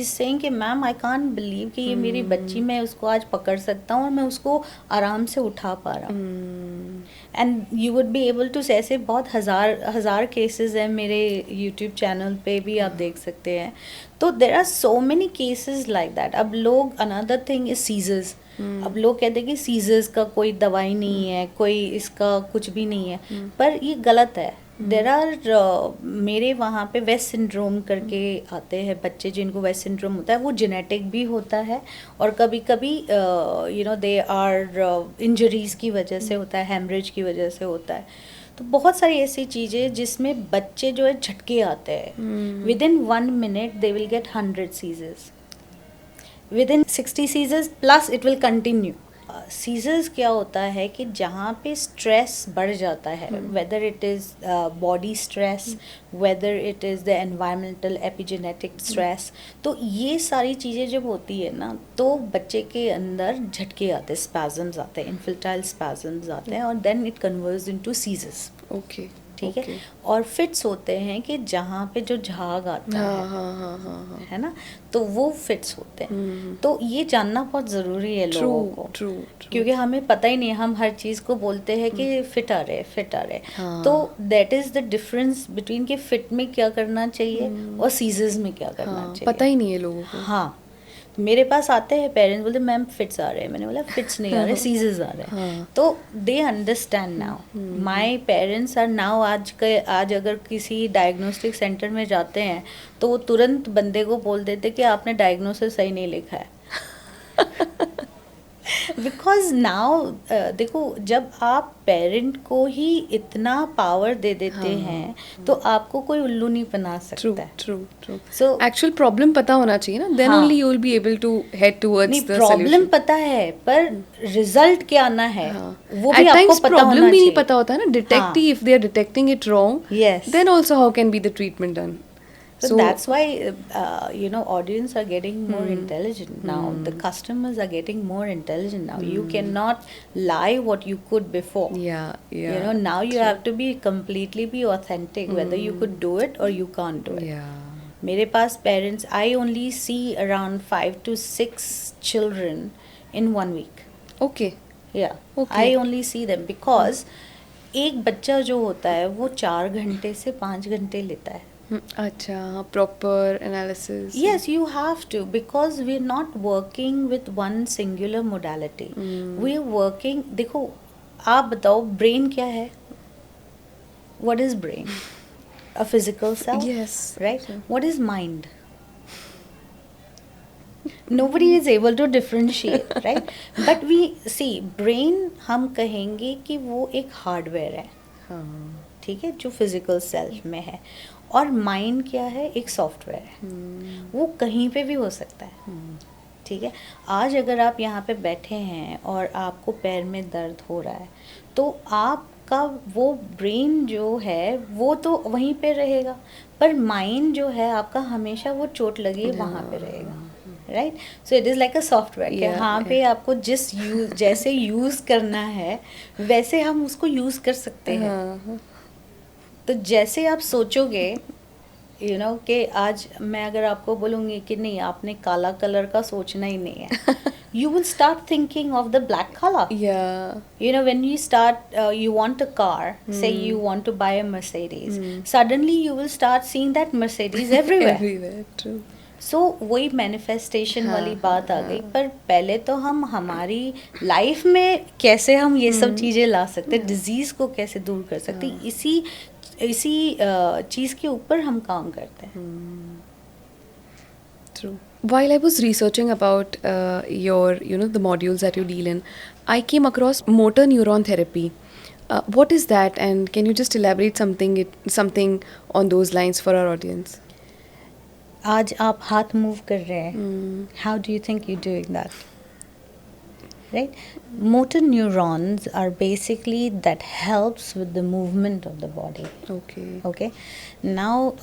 saying कि मैम आई कांट बिलीव कि ये मेरी बच्ची, मैं उसको आज पकड़ सकता हूँ और मैं उसको आराम से उठा पा रहा हूँ. And you would be able to, ऐसे बहुत हज़ार केसेस हैं मेरे यूट्यूब चैनल पे भी, आप देख सकते हैं. तो there are so many cases like that. अब लोग, अनदर थिंग इज सीजर्स. अब लोग कहते हैं कि सीजर्स का कोई दवाई नहीं है, कोई इसका कुछ भी नहीं है, पर ये गलत है. देर आर मेरे वहाँ पे वेस्ट सिंड्रोम करके आते हैं बच्चे जिनको वेस्ट सिंड्रोम होता है. वो जेनेटिक भी होता है और कभी कभी दे आर इंजरीज की वजह से होता है, हेमरेज की वजह से होता है. तो बहुत सारी ऐसी चीज़ें जिसमें बच्चे जो है झटके आते हैं. Within 1 minute they will get 100 seizures. Within 60 seizures plus it will continue. Seizures क्या होता है कि जहाँ पे स्ट्रेस बढ़ जाता है, whether it is body stress, whether it is the environmental epigenetic stress, तो ये सारी चीज़ें जब होती है ना, तो बच्चे के अंदर झटके आते हैं, स्पैज़म्स आते हैं, इन्फेंटाइल स्पैज़म्स आते हैं, और then it converts into seizures. Okay. ठीक है. और फिट्स होते हैं कि जहाँ पे जो झाग आता है ना, तो वो फिट्स होते हैं. तो ये जानना बहुत ज़रूरी है लोगों को. क्योंकि हमें पता ही नहीं, हम हर चीज़ को बोलते हैं कि फिट आ रहे. तो that is the difference between कि फिट में क्या करना चाहिए और सीजर्स में क्या करना चाहिए. पता ही नहीं है लोगों को. हाँ. मेरे पास आते हैं पेरेंट्स, बोलते मैम फिट्स आ रहे हैं. मैंने बोला फिट्स नहीं आ रहे, सीजर्स आ रहे हैं. तो they understand now. My parents are now. आज अगर किसी डायग्नोस्टिक सेंटर में जाते हैं तो वो तुरंत बंदे को बोल देते कि आपने डायग्नोसिस सही नहीं लिखा है. बिकॉज नाउ देखो, जब आप पेरेंट को ही इतना पावर दे देते हैं तो आपको कोई उल्लू नहीं बना सकता. ट्रू. सो एक्चुअल प्रॉब्लम पता होना चाहिए ना, then only you will be able to head towards the problem solution. पता है, पर रिजल्ट क्या आना है वो भी At आपको times पता होना प्रॉब्लम भी नहीं चाहिए. पता होता है ना. Detective, if they are detecting it wrong, Yes. then also how can be the treatment done? So that's why audience are getting more intelligent now. The customers are getting more intelligent now. You cannot lie what you could before. Yeah. Now you have to be completely be authentic, whether you could do it or you can't do it. Yeah. मेरे पास parents, I only see around 5 to 6 children in 1 week. Okay. Yeah. Okay. I only see them because एक बच्चा जो होता है वो 4 घंटे से 5 घंटे लेता है. अच्छा, proper analysis. Yes, you have to, because we're not working with one singular modality. We're working, देखो आप बताओ ब्रेन क्या है? What is brain? A physical cell? Yes. Right? What is mind? Nobody is able to differentiate, right? But we see, brain हम कहेंगे कि वो एक हार्डवेयर है. ठीक है, जो फिजिकल सेल्फ में है. और माइंड क्या है? एक सॉफ्टवेयर है. वो कहीं पे भी हो सकता है. ठीक है. आज अगर आप यहाँ पे बैठे हैं और आपको पैर में दर्द हो रहा है, तो आपका वो ब्रेन जो है वो तो वहीं पे रहेगा, पर माइंड जो है आपका हमेशा वो चोट लगी वहाँ पे रहेगा. Right. So it is like a software कि हाँ पे आपको जैसे यूज़ करना है वैसे हम उसको यूज़ कर सकते हैं. तो जैसे आप सोचोगे कि आज मैं अगर आपको बोलूँगी कि नहीं, आपने काला कलर का सोचना ही नहीं है, you will start thinking of the black color. Yeah. When you start, you want a car, say you want to buy a Mercedes, suddenly you will start seeing that Mercedes everywhere. Everywhere, true. सो वही manifestation वाली बात आ गई. पर पहले तो हम हमारी life में कैसे हम ये सब चीज़ें ला सकते, डिजीज़ को कैसे दूर कर सकते, इसी चीज़ के ऊपर हम काम करते हैं. True. While I was researching about your, the modules that you deal in, I came across motor neuron therapy. What is that, and can you just elaborate something on those lines for our audience? आज आप हाथ move कर रहे हैं. How do you think you doing that? right? Motor neurons are basically that helps with the movement of the body. Okay. Okay. Now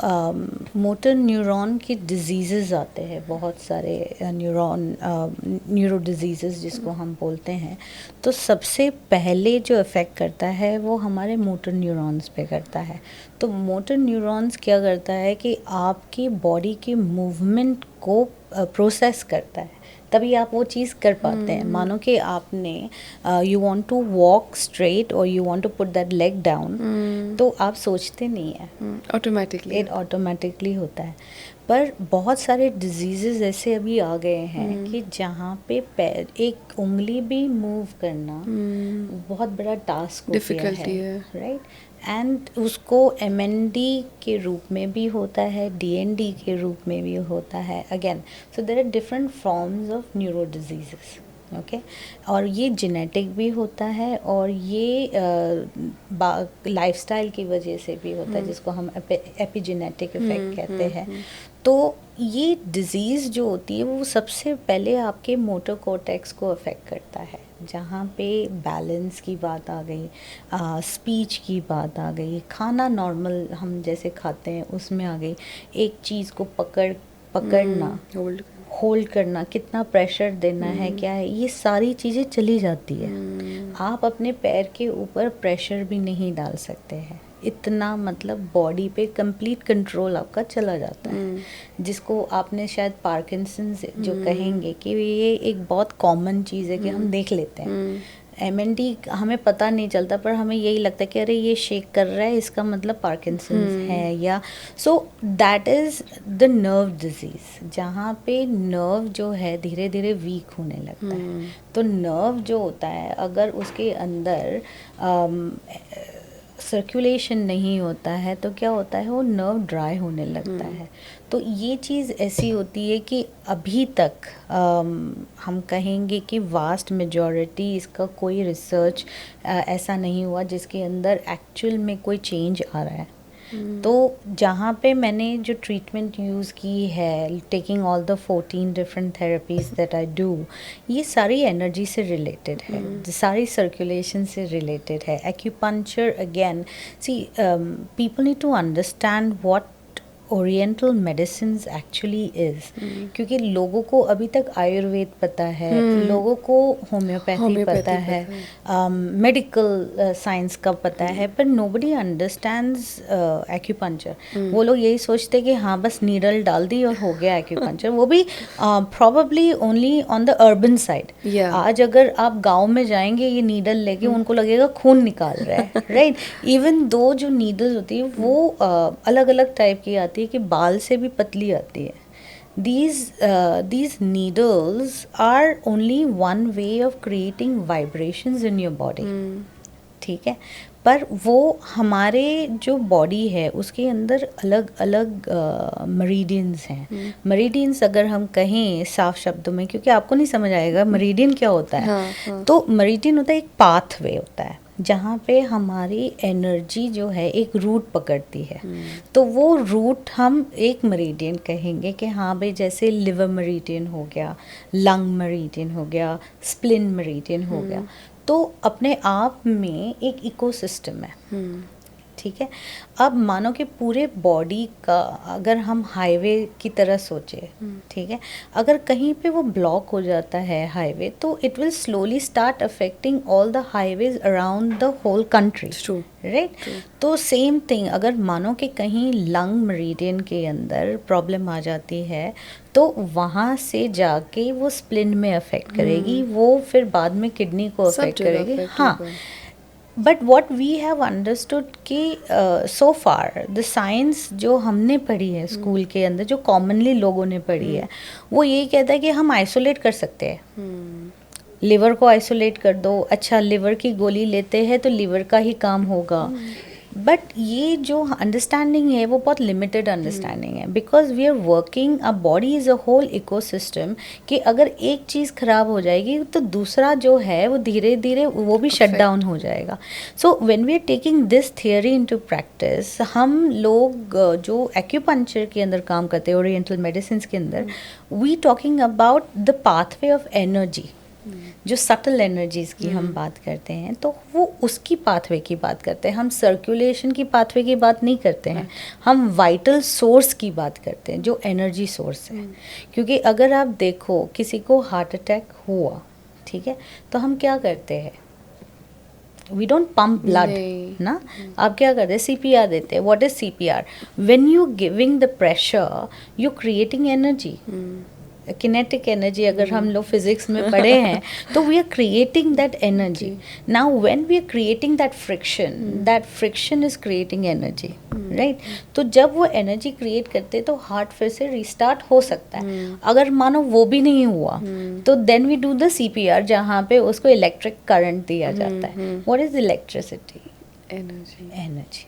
motor neuron की diseases आते हैं, बहुत सारे न्यूरो डिजीज़ेस जिसको हम बोलते हैं. तो सबसे पहले जो अफेक्ट करता है वो हमारे मोटर न्यूरॉन्स पे करता है. तो मोटर न्यूरॉन्स क्या करता है कि आपकी बॉडी के मूवमेंट को प्रोसेस करता है, तभी आप वो चीज़ कर पाते हैं. मानो कि आपने you want to walk straight और you want to put that leg down, तो आप सोचते नहीं है, ऑटोमेटिकली. इट ऑटोमेटिकली होता है. पर बहुत सारे डिजीज़ेस ऐसे अभी आ गए हैं कि जहाँ पे पैर, एक उंगली भी मूव करना बहुत बड़ा टास्क हो गया Difficulty है. राइट. एंड उसको MND के रूप में भी होता है, DND के रूप में भी होता है. Again, so there are different forms of neuro diseases. Okay. और ये जेनेटिक भी होता है और ये लाइफस्टाइल की वजह से भी होता है, जिसको हम एपिजेनेटिक इफेक्ट कहते हैं. तो ये डिज़ीज़ जो होती है वो सबसे पहले आपके मोटर कॉर्टेक्स को अफेक्ट करता है, जहाँ पे बैलेंस की बात आ गई, स्पीच की बात आ गई, खाना नॉर्मल हम जैसे खाते हैं उसमें आ गई, एक चीज़ को पकड़ना, होल्ड करना, कितना प्रेशर देना है, क्या है, ये सारी चीज़ें चली जाती है. आप अपने पैर के ऊपर प्रेशर भी नहीं डाल सकते हैं, इतना मतलब बॉडी पे कंप्लीट कंट्रोल आपका चला जाता है. जिसको आपने शायद पार्किंसंस जो कहेंगे कि ये एक बहुत कॉमन चीज़ है कि हम देख लेते हैं. MND हमें पता नहीं चलता, पर हमें यही लगता है कि अरे ये शेक कर रहा है, इसका मतलब पार्किंसंस है. या so that is the nerve disease, जहाँ पे नर्व जो है धीरे धीरे वीक होने लगता है. तो नर्व जो होता है, अगर उसके अंदर सर्कुलेशन नहीं होता है तो क्या होता है, वो नर्व ड्राई होने लगता है. तो ये चीज़ ऐसी होती है कि अभी तक हम कहेंगे कि वास्ट मेजॉरिटी इसका कोई रिसर्च ऐसा नहीं हुआ जिसके अंदर एक्चुअल में कोई चेंज आ रहा है. तो जहाँ पे मैंने जो ट्रीटमेंट यूज़ की है, taking all the 14 different therapies that I do, ये सारी एनर्जी से रिलेटेड है, सारी सर्कुलेशन से रिलेटेड है. Acupuncture again, see people need to understand what oriental medicine actually is. क्योंकि लोगों को अभी तक आयुर्वेद पता है, लोगों को होम्योपैथी पता है, मेडिकल साइंस का पता है, पर नोबडी अंडरस्टैंड्स एक्यूपंक्चर. वो लोग यही सोचते कि हाँ बस नीडल डाल दी और हो गया एक्यूपंक्चर. वो भी probably only on the urban side. आज अगर आप गांव में जाएंगे ये नीडल लेके, उनको लगेगा खून निकाल रहा है, राइट. इवन दो जो नीडल्स होती है वो अलग अलग टाइप की आती है, कि बाल से भी पतली आती है. These needles are only one way of creating vibrations in your body. ठीक है. पर वो हमारे जो बॉडी है उसके अंदर अलग अलग मरीडियंस हैं. मरीडियंस अगर हम कहें साफ शब्दों में, क्योंकि आपको नहीं समझ आएगा मरीडियन क्या होता है. तो मरीडियन होता है एक पाथवे होता है जहाँ पे हमारी एनर्जी जो है एक रूट पकड़ती है. तो वो रूट हम एक मरीडियन कहेंगे कि हाँ भाई, जैसे लिवर मरीडियन हो गया, लंग मरीडियन हो गया, स्प्लिन मरीडियन हो गया. तो अपने आप में एक इकोसिस्टम है. ठीक है. अब मानो कि पूरे बॉडी का अगर हम हाईवे की तरह सोचे, ठीक है, अगर कहीं पे वो ब्लॉक हो जाता है हाईवे, तो it will slowly start affecting all the highways around the whole country, right. तो सेम थिंग, अगर मानो कि कहीं लंग मरीडियन के अंदर प्रॉब्लम आ जाती है, तो वहाँ से जाके वो स्प्लिन में अफेक्ट करेगी, वो फिर बाद में किडनी को अफेक्ट करेगी. हाँ. But what we have understood कि सो फार द साइंस जो हमने पढ़ी है स्कूल के अंदर, जो कॉमनली लोगों ने पढ़ी है, वो यही कहता है कि हम आइसोलेट कर सकते हैं. लिवर को आइसोलेट कर दो, अच्छा लिवर की गोली लेते हैं तो लिवर का ही काम होगा. बट ये जो अंडरस्टैंडिंग है वो बहुत लिमिटेड अंडरस्टैंडिंग है, because we are working, a body is a whole ecosystem, कि अगर एक चीज़ ख़राब हो जाएगी तो दूसरा जो है वो धीरे धीरे वो भी शट डाउन हो जाएगा. So when we are taking this theory into practice, हम लोग जो एक्यूपंक्चर के अंदर काम करते हैं, ओरिएंटल मेडिसिन के अंदर, we talking about the pathway of energy. जो सटल एनर्जीज की हम बात करते हैं तो वो उसकी पाथवे की बात करते हैं, हम सर्कुलेशन की पाथवे की बात नहीं करते हैं, हम वाइटल सोर्स की बात करते हैं जो एनर्जी सोर्स है। क्योंकि अगर आप देखो किसी को हार्ट अटैक हुआ, ठीक है, तो हम क्या करते हैं, वी डोंट पंप ब्लड ना, आप क्या करते हैं, CPR देते हैं। What is CPR? When you giving the pressure you creating energy, kinetic energy, अगर हम लोग फिजिक्स में पढ़े हैं तो we are creating that energy. Now when we are creating that friction is creating energy, right? तो जब वो एनर्जी क्रिएट करते तो हार्ट फिर से रिस्टार्ट हो सकता है। अगर मानो वो भी नहीं हुआ तो then we do the CPR, जहाँ पे उसको इलेक्ट्रिक करंट दिया जाता है। What is electricity? Energy,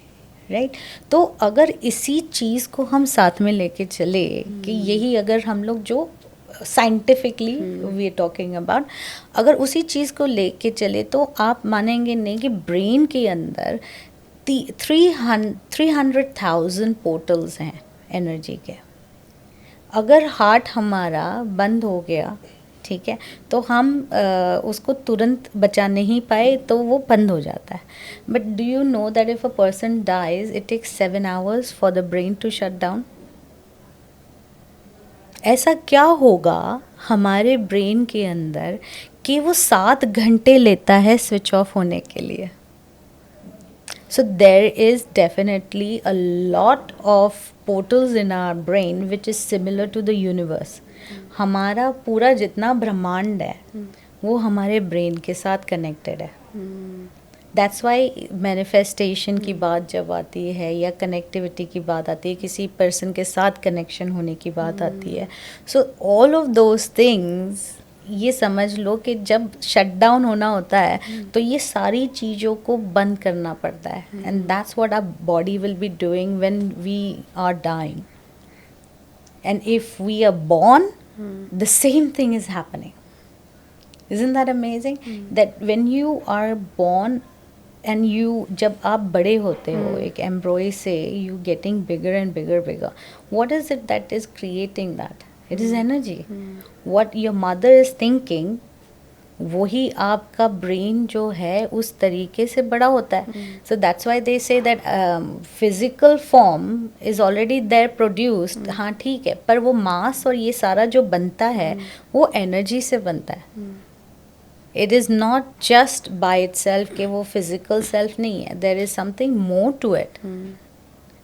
right? तो अगर इसी चीज़ को हम साथ में लेके चले कि यही अगर हम लोग जो scientifically we are talking about, अगर उसी चीज़ को लेके चले तो आप मानेंगे नहीं कि ब्रेन के अंदर 300,000 पोर्टल्स हैं एनर्जी के। अगर हार्ट हमारा बंद हो गया, ठीक है, तो हम उसको तुरंत बचा नहीं पाए तो वो बंद हो जाता है। But do you know that if a person dies it takes 7 hours for the brain to shut down? ऐसा क्या होगा हमारे ब्रेन के अंदर कि वो 7 घंटे लेता है स्विच ऑफ होने के लिए? So there is definitely a lot of portals in our brain which is similar to the universe. हमारा पूरा जितना ब्रह्मांड है वो हमारे ब्रेन के साथ कनेक्टेड है। दैट्स वाई मैनिफेस्टेशन की बात जब आती है या कनेक्टिविटी की बात आती है, किसी पर्सन के साथ कनेक्शन होने की बात आती है, so all of those things, ये समझ लो कि जब शट डाउन होना होता है तो ये सारी चीज़ों को बंद करना पड़ता है। And that's what our body will be doing when we are dying, and if we are born the same thing is happening. Isn't that amazing? That when you are born and you, जब आप बड़े होते हो एक एम्ब्रॉय से, you getting bigger and bigger, what is it that is creating that? It is energy. What your mother is thinking, वही आपका brain जो है उस तरीके से बड़ा होता है। So that's why they say that physical form is already there produced. हाँ ठीक है, पर वो मास और ये सारा जो बनता है वो एनर्जी से बनता है। It is not just by itself कि वो physical self नहीं है, there is something more to it.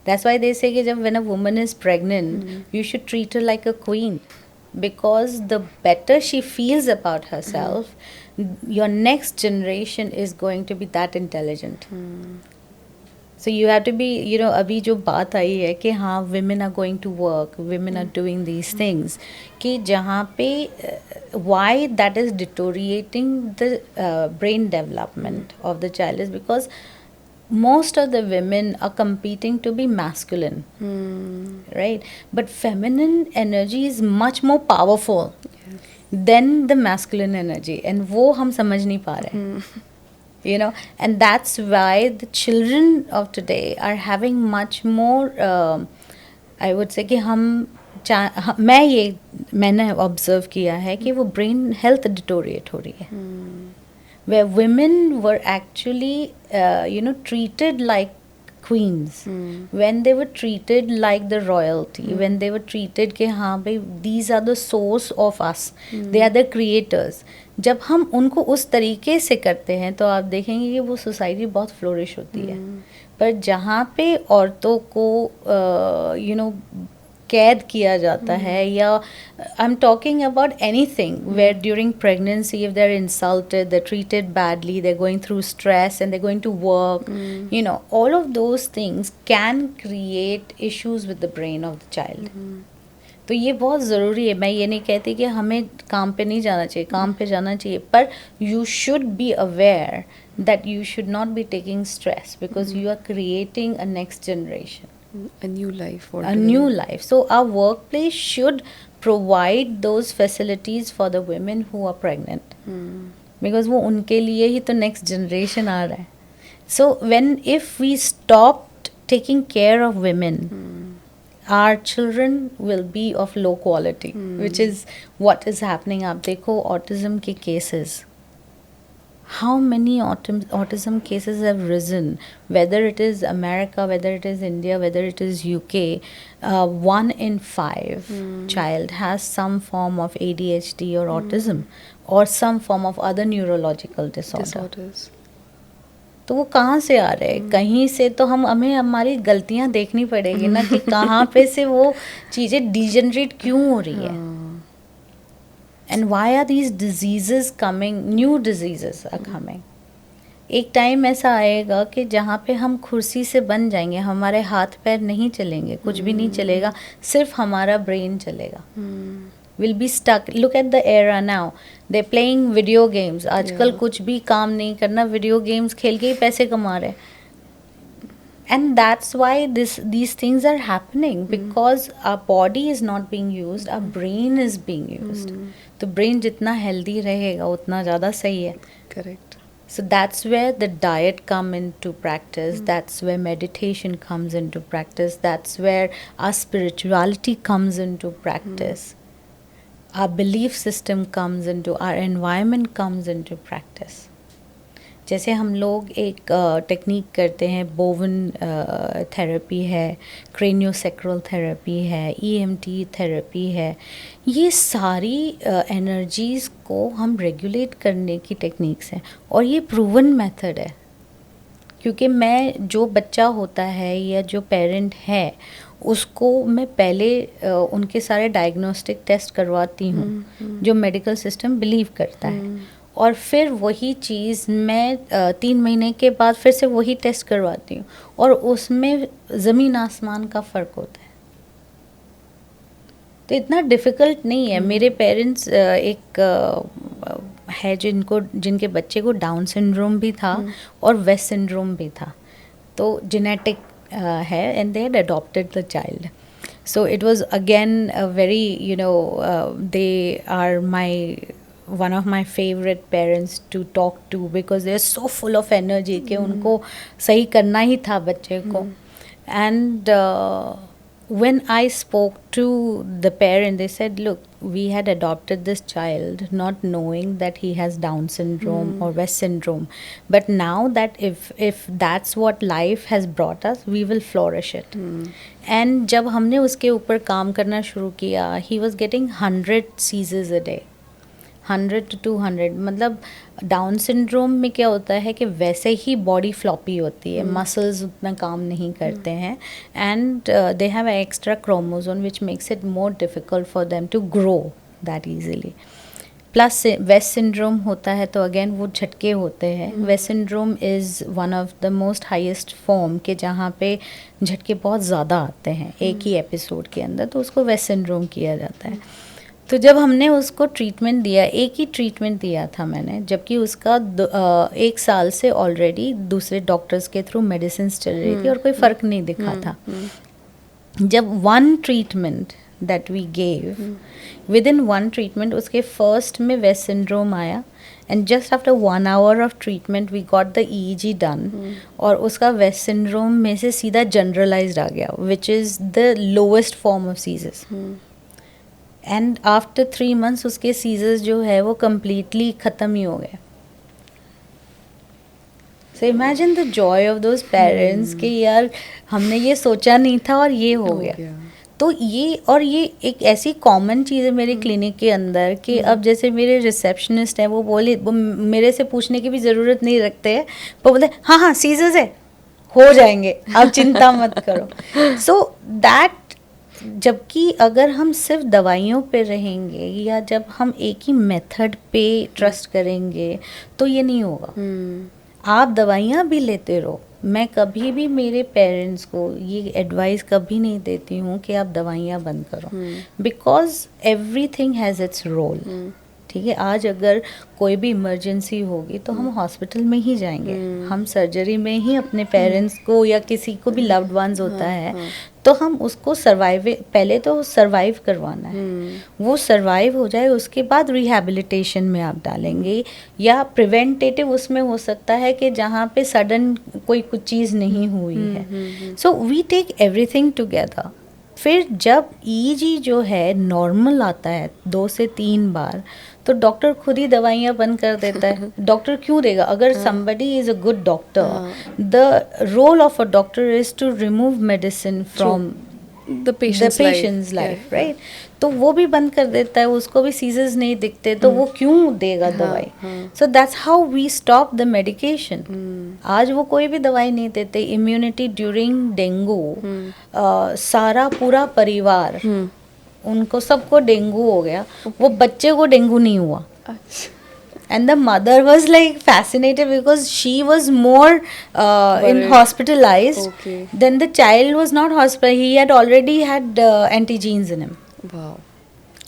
That's why they say कि जब when a woman is pregnant, you should treat her like a queen, because the better she feels about herself, your next generation is going to be that intelligent. So you have to be, you know, अभी जो बात आई है कि हाँ women are going to work, women are doing these things, कि जहाँ पे why that is deteriorating the brain development of the child is because most of the women are competing to be masculine, right? But feminine energy is much more powerful than the masculine energy, and वो हम समझ नहीं पा रहे you know, and that's why the children of today are having much more I would say कि मैंने observe किया है कि वो ब्रेन हेल्थ डिटोरिएट हो रही है, where women were actually treated like queens, when they were treated like the royalty, when they were treated कि हाँ भाई these are the source of us, they are the creators. जब हम उनको उस तरीके से करते हैं तो आप देखेंगे कि वो सोसाइटी बहुत फ्लोरिश होती है। पर जहाँ पे औरतों को कैद किया जाता है, या I am talking about anything where during pregnancy if they are insulted, they treated badly, they going through stress and they going to work, you know, all of those things can create issues with the brain of the child. तो ये बहुत ज़रूरी है। मैं ये नहीं कहती कि हमें काम पे नहीं जाना चाहिए, काम पे जाना चाहिए, पर you should be aware that you should not be taking stress because you are creating a next generation, a new life. A new life. So our workplace should provide those facilities for the women who are pregnant, because वो उनके लिए ही तो next generation आ रहा है। So if we stopped taking care of women, our children will be of low quality, which is what is happening. आप देखो autism के cases, how many autism cases have risen, whether it is America, whether it is India, whether it is UK. 1 in 5 child has some form of ADHD or autism or some form of other neurological Disorders. तो वो कहाँ से आ रहे हैं? कहीं से तो हमें हमारी गलतियाँ देखनी पड़ेगी ना कि कहाँ पे से वो चीज़ें डिजेनरेट क्यों हो रही है, and why are these diseases coming, new diseases are coming. एक टाइम ऐसा आएगा कि जहाँ पे हम कुर्सी से बन जाएंगे, हमारे हाथ पैर नहीं चलेंगे, कुछ भी नहीं चलेगा, सिर्फ हमारा ब्रेन चलेगा. Will be stuck. Look at the era now, they playing video games. आजकल कुछ भी काम नहीं करना, वीडियो गेम्स खेल के ही पैसे कमा रहे. And that's why these things are happening, because our body is not being used, our brain is being used. तो brain जितना healthy रहेगा उतना ज़्यादा सही है. Correct. So that's where the diet come into practice. That's where meditation comes into practice. That's where our spirituality comes into practice. Our belief system comes into, our environment comes into practice. जैसे हम लोग एक technique करते हैं, बोवन therapy है, craniosacral therapy है, EMT therapy है. ये सारी एनर्जीज़ को हम रेगुलेट करने की टेक्निक्स हैं और ये प्रूवन मेथड है. क्योंकि मैं, जो बच्चा होता है या जो पेरेंट है, उसको मैं पहले उनके सारे डायग्नोस्टिक टेस्ट करवाती हूँ जो मेडिकल सिस्टम बिलीव करता है, और फिर वही चीज़ मैं 3 महीने के बाद फिर से वही टेस्ट करवाती हूँ, और उसमें ज़मीन आसमान का फ़र्क होता है. तो इतना डिफ़िकल्ट नहीं है. मेरे पेरेंट्स एक है जिनके बच्चे को डाउन सिंड्रोम भी था और वेस्ट सिंड्रोम भी था, तो जेनेटिक है, and they had adopted the child. So it was again very, they are my one of my favorite parents to talk to, because they're so full of energy कि उनको सही करना ही था बच्चे को. And when I spoke to the parent, they said, look, we had adopted this child not knowing that he has Down syndrome or West syndrome, but now that if that's what life has brought us, we will flourish it. And जब हमने उसके ऊपर काम करना शुरू किया, he was getting 100 seizures a day. 100 to 200. मतलब down syndrome में क्या होता है कि वैसे ही बॉडी फ्लॉपी होती है, मसल्स उतना काम नहीं करते हैं, and they have extra chromosome which makes it more difficult for them to grow that easily. Plus West syndrome होता है तो अगेन वो झटके होते हैं. West syndrome is one of the most highest form के जहाँ पे झटके बहुत ज़्यादा आते हैं एक ही एपिसोड के अंदर, तो उसको वेस्ट सिंड्रोम किया जाता है. तो जब हमने उसको ट्रीटमेंट दिया, एक ही ट्रीटमेंट दिया था मैंने, जबकि उसका 1 साल से ऑलरेडी दूसरे डॉक्टर्स के थ्रू मेडिसिन चल रही थी और कोई फ़र्क नहीं दिखा था. जब 1 treatment that we gave, within 1 treatment उसके फर्स्ट में वेस्ट सिंड्रोम आया, and just after 1 hour of treatment we got the EEG done, और उसका वेस्ट सिंड्रोम में से सीधा जनरलाइज्ड आ गया, which is the lowest form of seizures. And after 3 months उसके सीजर्स जो है वो कम्प्लीटली ख़त्म ही हो गए. So imagine the joy of those parents कि यार हमने ये सोचा नहीं था और ये हो गया. तो ये एक ऐसी कॉमन चीज़ है मेरे क्लिनिक के अंदर कि अब जैसे मेरे रिसेप्शनिस्ट हैं, वो मेरे से पूछने की भी ज़रूरत नहीं रखते हैं, वो बोलते हाँ सीजर्स है, हो जाएंगे, आप चिंता मत करो. सो दैट, जबकि अगर हम सिर्फ दवाइयों पे रहेंगे या जब हम एक ही मेथड पे ट्रस्ट करेंगे तो ये नहीं होगा. आप दवाइयाँ भी लेते रहो. मैं कभी भी मेरे पेरेंट्स को ये एडवाइस कभी नहीं देती हूँ कि आप दवाइयाँ बंद करो, because everything has its role. ठीक है, आज अगर कोई भी इमरजेंसी होगी तो हम हॉस्पिटल में ही जाएंगे, हम सर्जरी में ही अपने पेरेंट्स को या किसी को भी लव्ड वंस होता है तो हम उसको पहले तो सर्वाइव करवाना है. वो सर्वाइव हो जाए उसके बाद रिहैबिलिटेशन में आप डालेंगे, या प्रिवेंटेटिव उसमें हो सकता है कि जहाँ पे सडन कोई कुछ चीज़ नहीं हुई है. So we take everything together. फिर जब ईईजी जो है नॉर्मल आता है 2 से 3 बार, तो डॉक्टर खुद ही दवाइयाँ बंद कर देता है। डॉक्टर क्यों देगा? अगर somebody is a good doctor, the role of a doctor is to remove medicine from the patient's patient's life. life, right? तो वो भी बंद कर देता है, उसको भी सीजर्स नहीं दिखते, तो वो क्यों देगा दवाई? So that's how we stop the medication. आज वो कोई भी दवाई नहीं देते। इम्यूनिटी ड्यूरिंग डेंगू, सारा पूरा परिवार, उनको सबको डेंगू हो गया, वो बच्चे को डेंगू नहीं हुआ। अच्छा। And the mother was like fascinated because she was more Worried. hospitalized Okay. than the child was not hospitalized. He had already had antigenes in him. Wow.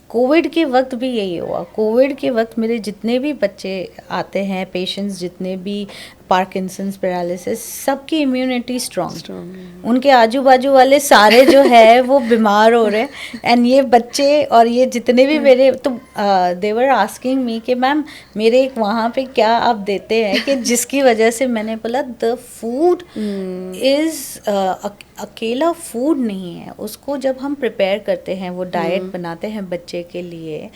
Covid के वक्त भी यही हुआ। कोविड के वक्त मेरे जितने भी बच्चे आते हैं, पेशेंट्स जितने भी, पार्किंसंस, पैरालिसिस, सबकी इम्यूनिटी स्ट्रॉन्ग। उनके आजू बाजू वाले सारे जो है वो बीमार हो रहे हैं। एंड ये बच्चे और ये जितने भी मेरे, तो दे वर आस्किंग मी कि मैम मेरे वहाँ पे क्या आप देते हैं कि जिसकी वजह से, मैंने बोला द फूड इज़ अकेला फूड नहीं है, उसको जब हम प्रिपेयर करते हैं, वो डाइट बनाते हैं बच्चे के लिए,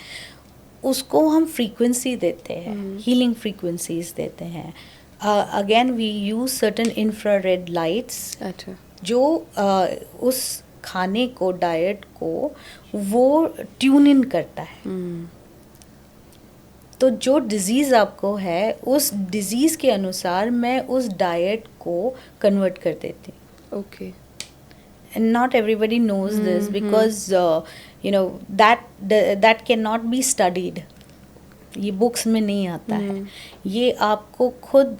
उसको हम फ्रीक्वेंसी देते हैं, हीलिंग फ्रीक्वेंसीज देते हैं। Again we use certain infrared lights अच्छा। जो उस खाने को, डाइट को वो ट्यून इन करता है। तो जो डिज़ीज़ आपको है, उस डिज़ीज़ के अनुसार मैं उस डाइट को कन्वर्ट कर देती हूँ। Okay. And not everybody knows this because you know that cannot be studied. ये बुक्स में नहीं आता है, ये आपको खुद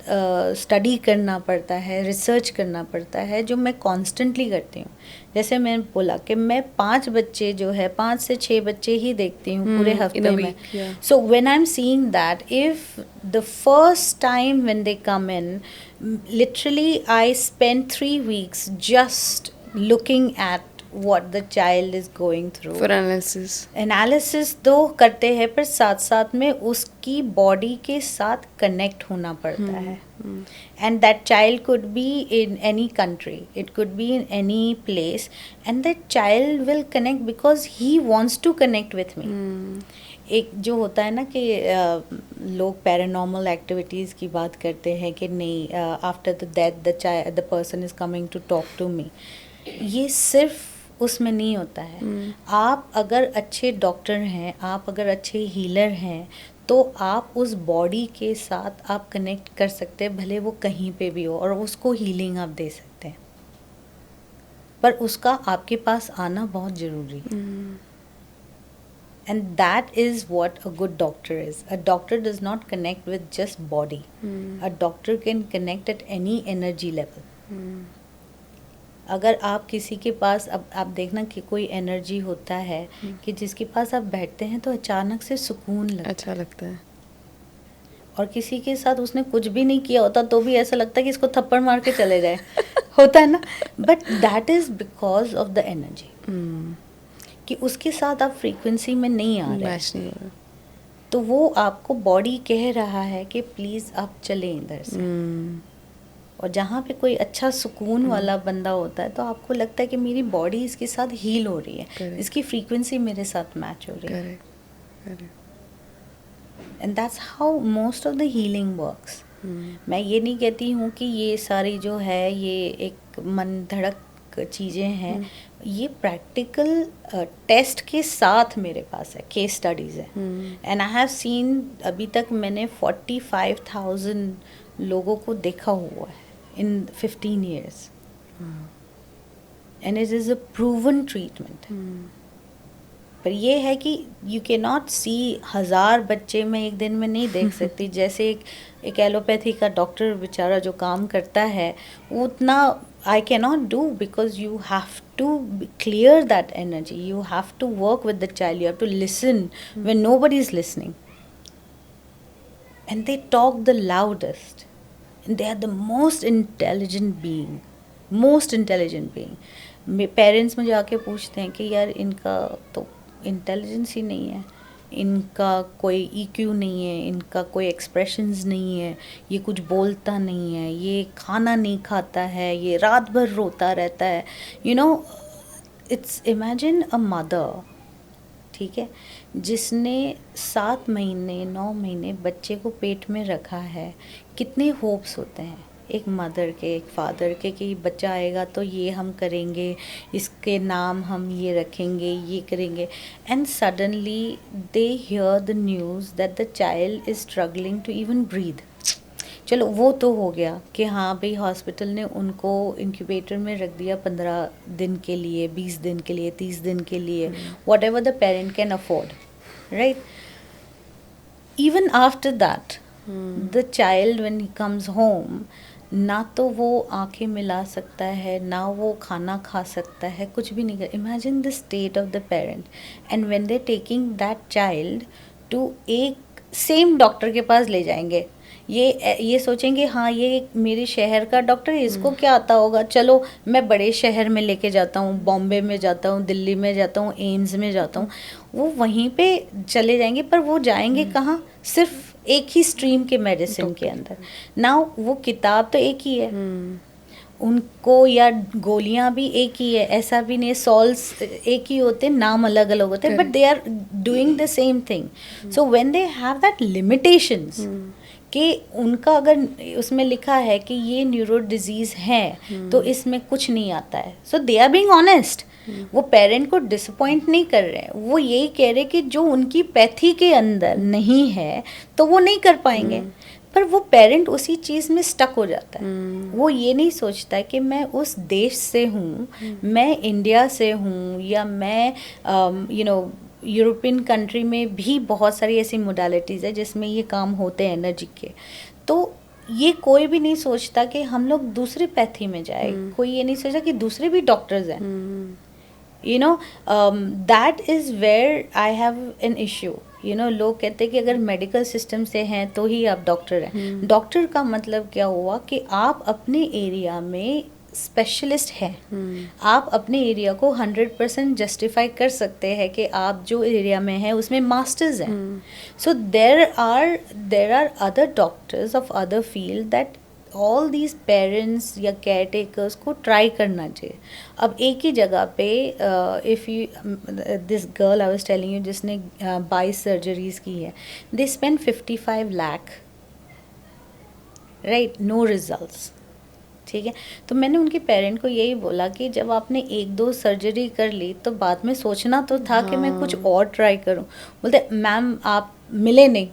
स्टडी करना पड़ता है, रिसर्च करना पड़ता है, जो मैं कॉन्स्टेंटली करती हूँ। जैसे मैंने बोला कि मैं 5 बच्चे जो है, 5 से 6 बच्चे ही देखती हूँ पूरे हफ्ते में। So when I am seeing that, if the first time when they come in, literally I spend 3 weeks just looking at what the child is going through For analysis. Analysis तो करते हैं, पर साथ साथ में उसकी बॉडी के साथ कनेक्ट होना पड़ता है। And that child could be in any country, it could be in any place, and that child will connect because he wants to connect with me. एक जो होता है ना कि लोग पैरानॉर्मल एक्टिविटीज़ की बात करते हैं कि नहीं, after the death the person is coming to talk to me, ये सिर्फ उसमें नहीं होता है। आप अगर अच्छे डॉक्टर हैं, आप अगर अच्छे हीलर हैं, तो आप उस बॉडी के साथ आप कनेक्ट कर सकते हैं, भले वो कहीं पे भी हो, और उसको हीलिंग आप दे सकते हैं। पर उसका आपके पास आना बहुत ज़रूरी है। And that is what a good doctor is. A doctor does not connect with just body. A doctor can connect at any energy level. अगर आप किसी के पास, अब आप देखना कि कोई एनर्जी होता है कि जिसके पास आप बैठते हैं तो अचानक से सुकून लगता है, अच्छा लगता है। और किसी के साथ उसने कुछ भी नहीं किया होता तो भी ऐसा लगता है कि इसको थप्पड़ मार के चले जाए होता है ना। But that is because of the energy, कि उसके साथ आप फ्रीक्वेंसी में नहीं आ रहे, मैच नहीं हो रहा। तो वो आपको बॉडी कह रहा है कि प्लीज़ आप चलें इधर से। और जहाँ पे कोई अच्छा सुकून वाला बंदा होता है, तो आपको लगता है कि मेरी बॉडी इसके साथ हील हो रही है, Correct. इसकी फ्रीक्वेंसी मेरे साथ मैच हो रही है। Correct. And that's how most of the healing works. मैं ये नहीं कहती हूँ कि ये सारी जो है ये एक मन धड़क चीज़ें हैं, ये प्रैक्टिकल टेस्ट के साथ मेरे पास है, केस स्टडीज़ है। एंड आई हैव सीन, अभी तक मैंने 45,000 लोगों को देखा हुआ है in 15 years. And it is a proven treatment. पर ये है कि you cannot see 1000 बच्चे मैं एक दिन में नहीं देख सकती। जैसे एक एलोपैथी का डॉक्टर बेचारा जो काम करता है, वो उतना I cannot do, because you have to clear that energy. You have to work with the child. You have to listen when nobody is listening. And they talk the loudest. And they are the most intelligent being. Most intelligent being. Parents मुझे आके पूछते हैं कि यार इनका तो intelligence ही नहीं है, इनका कोई EQ नहीं है, इनका कोई एक्सप्रेशंस नहीं है, ये कुछ बोलता नहीं है, ये खाना नहीं खाता है, ये रात भर रोता रहता है। You know, it's imagine a mother, ठीक है, जिसने 7 महीने 9 महीने बच्चे को पेट में रखा है, कितने होप्स होते हैं एक मदर के, एक फादर के, कि बच्चा आएगा तो ये हम करेंगे, इसके नाम हम ये रखेंगे, ये करेंगे, and suddenly they hear the news that the child is struggling to even breathe. चलो वो तो हो गया कि हाँ भाई हॉस्पिटल ने उनको इंक्यूबेटर में रख दिया 15 दिन के लिए, 20 दिन के लिए, 30 दिन के लिए, what ever the parent can afford, right. Even after that the child when he comes home, ना तो वो आंखें मिला सकता है, ना वो खाना खा सकता है, कुछ भी नहीं कर। Imagine the state of the parent, and when they taking that child to एक सेम डॉक्टर के पास ले जाएंगे, ये सोचेंगे हाँ ये मेरे शहर का डॉक्टर है, इसको क्या आता होगा, चलो मैं बड़े शहर में लेके जाता हूँ, बॉम्बे में जाता हूँ, दिल्ली में जाता हूँ, एम्स में जाता हूँ, वो वहीं पे चले जाएंगे। पर वो जाएंगे कहाँ, सिर्फ एक ही स्ट्रीम के मेडिसिन के अंदर ना, वो किताब तो एक ही है उनको, या गोलियां भी एक ही है, ऐसा भी नहीं, सॉल्स एक ही होते, नाम अलग अलग होते हैं, but they are doing the same thing. So when they have that limitations कि उनका अगर उसमें लिखा है कि ये न्यूरो डिजीज़ है तो इसमें कुछ नहीं आता है, सो दे आर बीइंग ऑनेस्ट। वो पेरेंट को डिसअपॉइंट नहीं कर रहे हैं, वो यही कह रहे कि जो उनकी पैथी के अंदर नहीं है तो वो नहीं कर पाएंगे। पर वो पेरेंट उसी चीज़ में स्टक हो जाता है। वो ये नहीं सोचता कि मैं उस देश से हूँ, मैं इंडिया से हूँ, या मैं यूरोपियन कंट्री में भी बहुत सारी ऐसी मोडालिटीज़ है जिसमें ये काम होते हैं एनर्जी के। तो ये कोई भी नहीं सोचता कि हम लोग दूसरी पैथी में जाए, कोई ये नहीं सोचता कि दूसरे भी डॉक्टर्स हैं। That is where I have an issue. लोग कहते हैं कि अगर मेडिकल सिस्टम से हैं तो ही आप डॉक्टर हैं। डॉक्टर का मतलब क्या हुआ कि आप अपने एरिया में स्पेशलिस्ट है, आप अपने एरिया को 100% जस्टिफाई कर सकते हैं कि आप जो एरिया में हैं उसमें मास्टर्स हैं। So there are other doctors of other field that all these parents या केयर टेकर्स को ट्राई करना चाहिए। अब एक ही जगह पे if you this girl I was telling you जिसने 22 सर्जरीज की है, they spend 55 lakh, right, no results, ठीक है। तो मैंने उनके पेरेंट को यही बोला कि जब आपने 1-2 सर्जरी कर ली तो बाद में सोचना तो था कि मैं कुछ और ट्राई करूं। बोलते मैम आप मिले नहीं।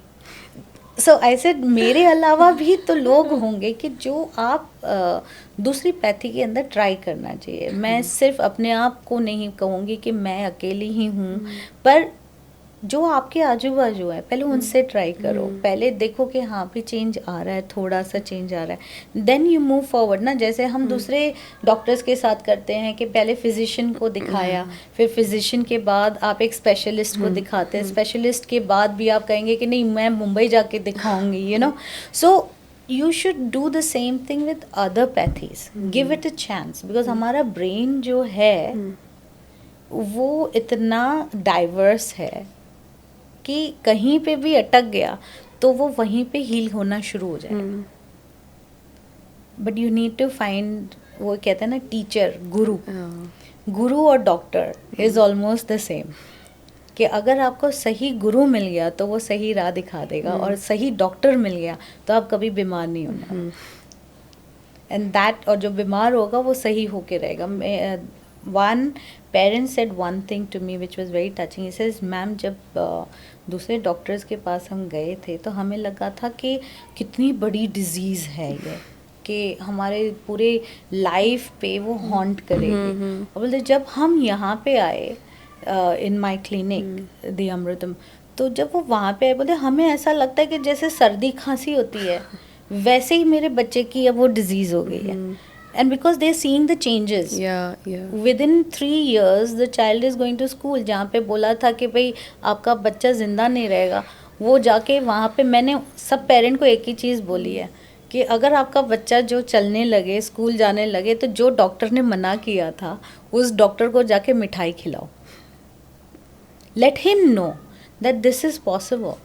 सो आई सेड मेरे अलावा भी तो लोग होंगे कि जो आप दूसरी पैथी के अंदर ट्राई करना चाहिए। मैं सिर्फ अपने आप को नहीं कहूँगी कि मैं अकेली ही हूँ, पर जो आपके आजू बाजू है पहले उनसे ट्राई करो, पहले देखो कि हाँ भी चेंज आ रहा है, थोड़ा सा चेंज आ रहा है, देन यू मूव फॉरवर्ड ना। जैसे हम दूसरे डॉक्टर्स के साथ करते हैं कि पहले फिजिशियन को दिखाया, फिर फिजिशियन के बाद आप एक स्पेशलिस्ट को दिखाते हैं, स्पेशलिस्ट के बाद भी आप कहेंगे कि नहीं मैं मुंबई जाके दिखाऊंगी, सो you should do the same thing with other pathies. Give it a chance, because हमारा ब्रेन जो है वो इतना डाइवर्स है कि कहीं पे भी अटक गया तो वो वहीं पे हील होना शुरू हो जाएगा। But you need to find, वो कहते हैं ना टीचर, गुरु और doctor is almost the same, कि अगर आपको सही गुरु मिल गया तो वो सही राह दिखा देगा, और सही डॉक्टर मिल गया तो आप कभी बीमार नहीं होना। एंड दैट, और जो बीमार होगा वो सही होके रहेगा। One parent said one thing to me which was very touching. He says ma'am जब दूसरे डॉक्टर्स के पास हम गए थे तो हमें लगा था कि कितनी बड़ी डिजीज़ है ये, कि हमारे पूरे लाइफ पे वो हॉन्ट करेगी। और बोलते जब हम यहाँ पे आए इन माई क्लिनिक दी अमृतम, तो जब वो वहाँ पे आए बोलते हमें ऐसा लगता है कि जैसे सर्दी खांसी होती है वैसे ही मेरे बच्चे की अब वो डिजीज़ हो गई है। And because they're seeing the changes, within 3 years the child is going to school। जहाँ पे बोला था कि भाई आपका बच्चा जिंदा नहीं रहेगा, वो जाके वहाँ पे मैंने सब पेरेंट को एक ही चीज़ बोली है कि अगर आपका बच्चा जो चलने लगे, स्कूल जाने लगे, तो जो डॉक्टर ने मना किया था उस डॉक्टर को जाके मिठाई खिलाओ। Let him know that this is possible.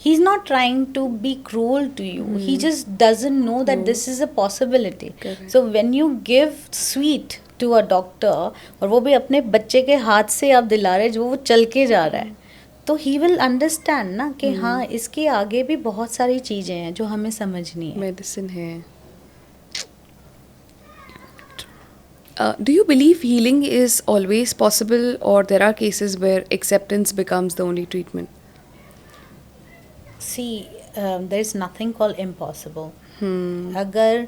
He's not trying to be cruel to you. He just doesn't know that this is a possibility. Correct. So when you give sweet to a doctor, और वो भी अपने बच्चे के हाथ से आप दिला रहे जो वो चल के जा रहा है, तो ही विल अंडरस्टैंड ना कि हाँ इसके आगे भी बहुत सारी चीज़ें हैं जो हमें समझनी है. मेडिसिन है. Do you believe healing is always possible, or there are cases where acceptance becomes the only treatment? See, there is nothing called impossible. अगर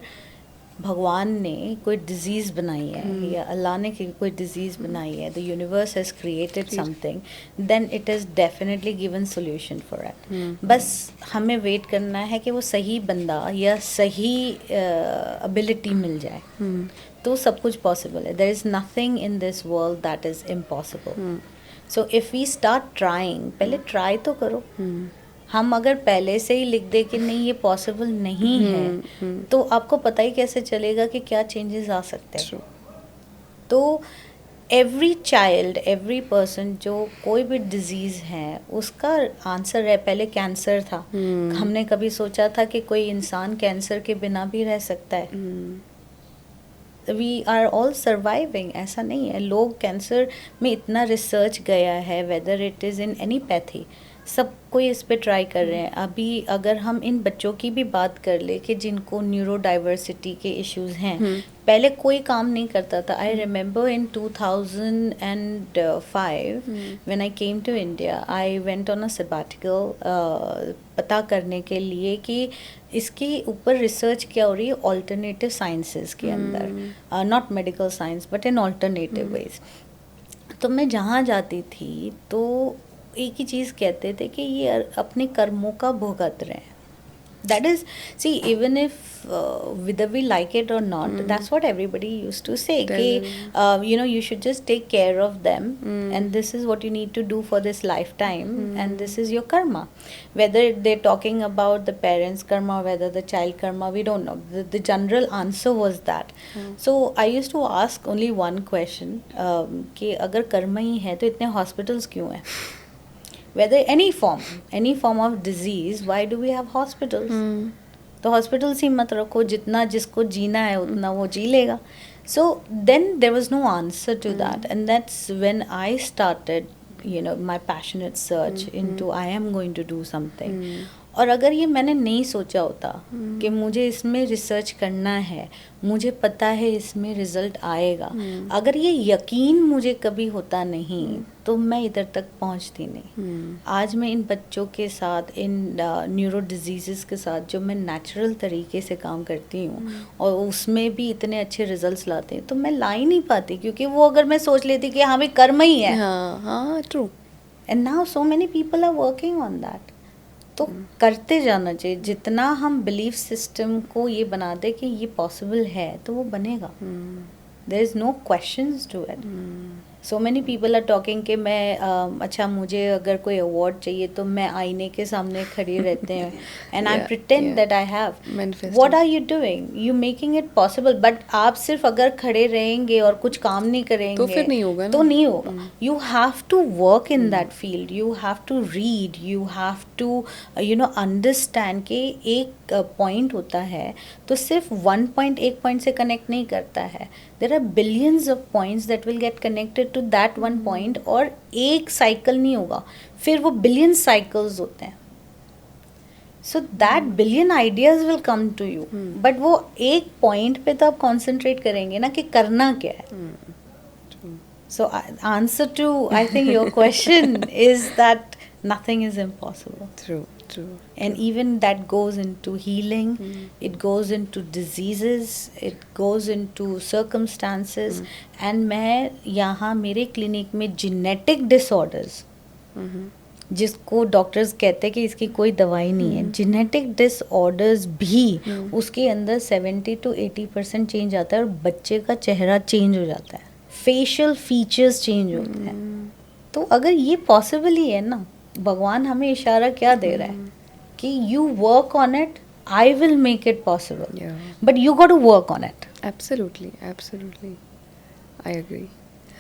भगवान ने कोई डिजीज़ बनाई है या अल्लाह ने कोई डिजीज़ बनाई है, the universe has created something, then it is definitely given solution for it. बस हमें वेट करना है कि वो सही बंदा या सही एबिलिटी मिल जाए, तो सब कुछ पॉसिबल है. There is nothing in this world that is impossible. So if we start trying, पहले ट्राई तो करो. हम अगर पहले से ही लिख दे कि नहीं ये पॉसिबल नहीं है, तो आपको पता ही कैसे चलेगा कि क्या चेंजेस आ सकते हैं. तो एवरी चाइल्ड, एवरी पर्सन जो कोई भी डिजीज़ है उसका आंसर है. पहले कैंसर था, हमने कभी सोचा था कि कोई इंसान कैंसर के बिना भी रह सकता है? We are all surviving. ऐसा नहीं है. लोग कैंसर में इतना रिसर्च गया है, whether it is in any pathy, सब कोई इस पे ट्राई कर रहे हैं. अभी अगर हम इन बच्चों की भी बात कर ले कि जिनको न्यूरो डाइवर्सिटी के इश्यूज हैं, पहले कोई काम नहीं करता था. I remember in 2005 when I came to India, I went on a sabbatical पता करने के लिए कि इसके ऊपर रिसर्च क्या हो रही है ऑल्टरनेटिव साइंसेस के अंदर, not medical science but in alternative ways. तो मैं जहाँ जाती थी तो एक ही चीज़ कहते थे कि ये अपने कर्मों का भुगत रहे हैं. That is, see, even if whether we like it or not, that's what everybody used to say. कि, you should just take care of them, and this is what you need to do for this lifetime, and this is your karma. Whether they're talking about the parents' karma, whether the child karma, we don't know. The general answer was that. So I used to ask only one question, कि अगर कर्मा ही है तो इतने hospitals क्यों हैं? Whether any form of disease, why do we have hospitals? तो hospitals ही मत रखो, जितना जिसको जीना है उतना वो जी लेगा. So then there was no answer to that, and that's when I started my passionate search into I am going to do something. और अगर ये मैंने नहीं सोचा होता कि मुझे इसमें रिसर्च करना है, मुझे पता है इसमें रिजल्ट आएगा, अगर ये यकीन मुझे कभी होता नहीं तो मैं इधर तक पहुंचती नहीं. आज मैं इन बच्चों के साथ, इन न्यूरो डिजीज़ के साथ जो मैं नेचुरल तरीके से काम करती हूँ और उसमें भी इतने अच्छे रिजल्ट्स लाते हैं, तो मैं ला ही नहीं पाती, क्योंकि वो अगर मैं सोच लेती कि हाँ भाई कर्म ही है. हाँ, true. And now so many people are working on that. तो करते जाना चाहिए. जितना हम बिलीफ सिस्टम को ये बना दे कि ये पॉसिबल है तो वो बनेगा. There is no questions to it. So many people are talking कि मैं अच्छा मुझे अगर कोई अवार्ड चाहिए तो मैं आईने के सामने खड़ी रहते हैं and I pretend that I have. What are you doing? You making it possible. But आप सिर्फ अगर खड़े रहेंगे और कुछ काम नहीं करेंगे तो फिर नहीं होगा ना. तो नहीं होगा. You have to work in that field. You have to read. You have to understand कि एक पॉइंट होता है तो सिर्फ एक पॉइंट से कनेक्ट नहीं करता है. There are billions of points that will get connected to that one point, और एक साइकिल नहीं होगा, फिर वो बिलियन साइकिल्स होते हैं. So that billion ideas will come to you, but वो एक पॉइंट पे तो आप कॉन्सेंट्रेट करेंगे ना कि करना क्या है. So answer to I think your question is that nothing is impossible. True. And even that goes into healing, it goes into diseases, it goes into circumstances. And मैं यहाँ मेरे क्लिनिक में genetic disorders, जिसको doctors कहते हैं कि इसकी कोई दवाई नहीं है, जेनेटिक डिसऑर्डर्स भी उसके अंदर 70 to 80% चेंज आता है, और बच्चे का चेहरा चेंज हो जाता है, फेशियल फीचर्स चेंज होते हैं. तो अगर ये पॉसिबल ही है ना, भगवान हमें इशारा क्या दे रहा है कि you work on it, I will make it possible, but you got to work on it. Absolutely. I agree.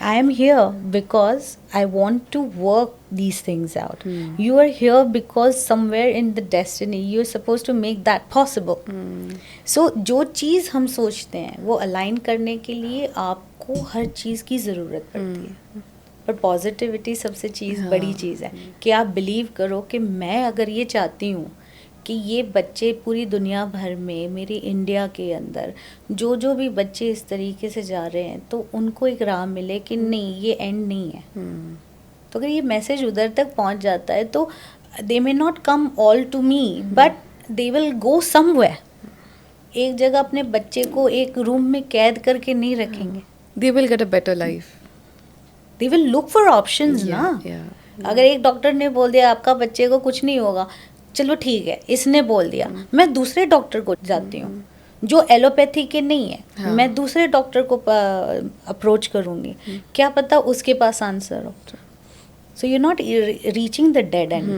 I am here because I want to work these things out. You are here because somewhere in the destiny you're supposed to make that possible. So जो चीज़ हम सोचते हैं वो align करने के लिए आपको हर चीज़ की ज़रूरत पड़ती है. पर पॉजिटिविटी सबसे चीज़ बड़ी चीज़ है कि आप बिलीव करो कि मैं अगर ये चाहती हूँ कि ये बच्चे पूरी दुनिया भर में, मेरी इंडिया के अंदर जो भी बच्चे इस तरीके से जा रहे हैं तो उनको एक राह मिले कि नहीं ये एंड नहीं है. तो अगर ये मैसेज उधर तक पहुंच जाता है तो they may not come all to me but they will go somewhere. एक जगह अपने बच्चे को एक रूम में कैद करके नहीं रखेंगे. They will get a better life. They will look for options ना. अगर एक डॉक्टर ने बोल दिया आपका बच्चे को कुछ नहीं होगा, चलो ठीक है, इसने बोल दिया, मैं दूसरे डॉक्टर को जाती हूँ जो एलोपैथी के नहीं है. हाँ. मैं दूसरे डॉक्टर को अप्रोच करूँगी, क्या पता उसके पास आंसर हो. So you not reaching the dead and.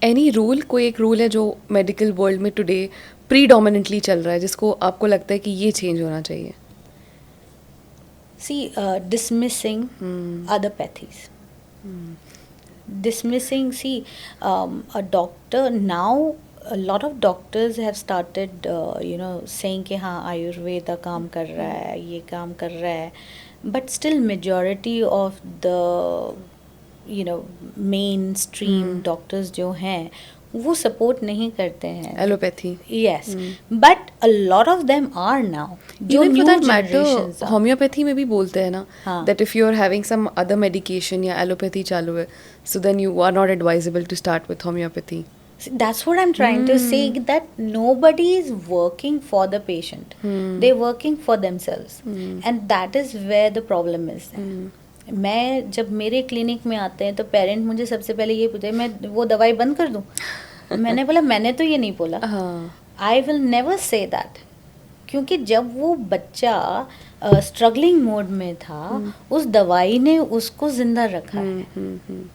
Any rule, कोई एक रूल है जो मेडिकल वर्ल्ड में टुडे प्रीडोमिनेंटली चल रहा है जिसको आपको लगता है कि ये चेंज होना चाहिए? See, dismissing other pathies. Dismissing, see, a doctor now, a lot of doctors have started, saying कि हाँ आयुर्वेदा काम कर रहा है, ये काम कर रहा है, but still majority of the, mainstream doctors जो हैं वो सपोर्ट नहीं करते हैं allopathy. yes but a lot of them are now जो Even for new that generations matter, are. Homeopathy में भी बोलते हैं ना हाँ. that if you are having some other medication या एलोपैथी चालू है, so then you are not advisable to start with homeopathy. See, that's what I'm trying to say, that nobody is working for the patient. They're working for themselves. And that is where the problem is. मैं जब मेरे clinic में आते हैं तो parent मुझे सबसे पहले ये पूछते हैं मैं वो दवाई बंद कर दूं. मैंने बोला मैंने तो ये नहीं बोला. I will never say that. क्योंकि जब वो बच्चा स्ट्रगलिंग मोड में था उस दवाई ने उसको जिंदा रखा है.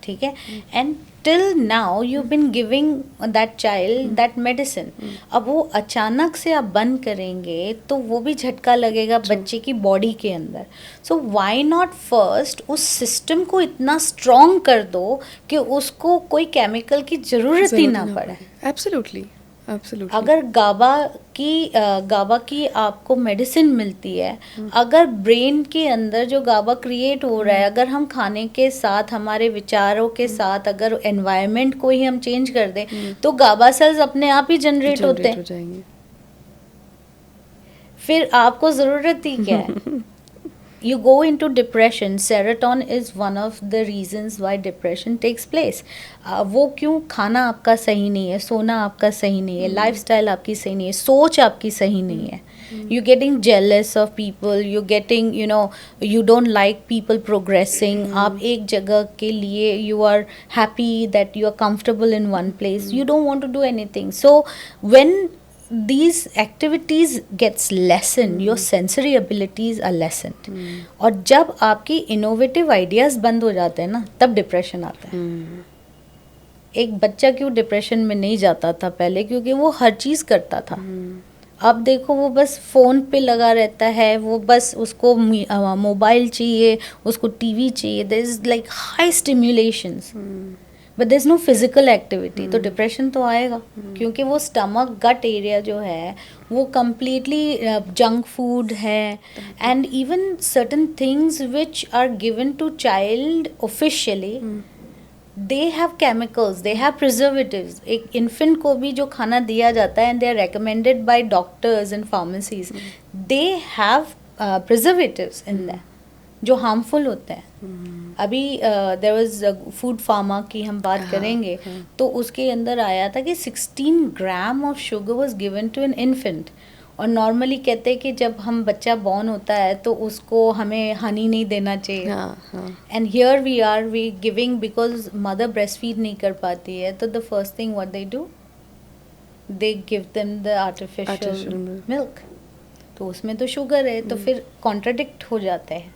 ठीक है. And till now you been giving that child that medicine. अब वो अचानक से आप बंद करेंगे तो वो भी झटका लगेगा बच्चे की बॉडी के अंदर. सो व्हाई नॉट फर्स्ट उस सिस्टम को इतना स्ट्रॉन्ग कर दो कि उसको कोई केमिकल की जरूरत ही ना पड़े. एब्सोल्युटली. अगर गाबा की आपको मेडिसिन मिलती है, अगर ब्रेन के अंदर जो गाबा क्रिएट हो रहा है, अगर हम खाने के साथ हमारे विचारों के साथ अगर एनवायरनमेंट को ही हम चेंज कर दें तो गाबा सेल्स अपने आप ही जनरेट होते हैं. फिर आपको ज़रूरत ही क्या है. You go into depression. Serotonin is one of the reasons why depression takes place. वो क्यों? खाना आपका सही नहीं है, सोना आपका सही नहीं है, लाइफस्टाइल आपकी सही नहीं है, सोच आपकी सही नहीं है. You're getting jealous of people. You're getting, you don't like people progressing. आप एक जगह के लिए you are happy that you are comfortable in one place. You don't want to do anything. So when these activities gets lessened, your sensory abilities are lessened. और जब आपकी innovative ideas बंद हो जाते हैं ना तब डिप्रेशन आता है. एक बच्चा क्यों डिप्रेशन में नहीं जाता था पहले? क्योंकि वो हर चीज़ करता था. अब देखो वो बस फ़ोन पे लगा रहता है, वो बस उसको मोबाइल चाहिए, उसको टीवी चाहिए. There is like high stimulations but there is no physical activity. तो डिप्रेशन तो आएगा क्योंकि वो स्टमक गट एरिया जो है वो कम्प्लीटली जंक फूड है. And even certain things which are given to child officially they have chemicals, they have preservatives. एक इन्फेंट को भी जो खाना दिया जाता है and they are recommended by doctors and pharmacies, they have preservatives in that जो हार्मफुल होते हैं. अभी देयर वाज फूड फार्मा की हम बात करेंगे तो उसके अंदर आया था कि 16 gram of sugar was given to an infant. और नॉर्मली कहते हैं कि जब हम बच्चा बॉर्न होता है तो उसको हमें हनी नहीं देना चाहिए. And here we are we giving because mother breast feed नहीं कर पाती है तो the first thing what they do they give them the artificial milk. तो उसमें तो शुगर है तो फिर कॉन्ट्राडिक्ट हो जाता है.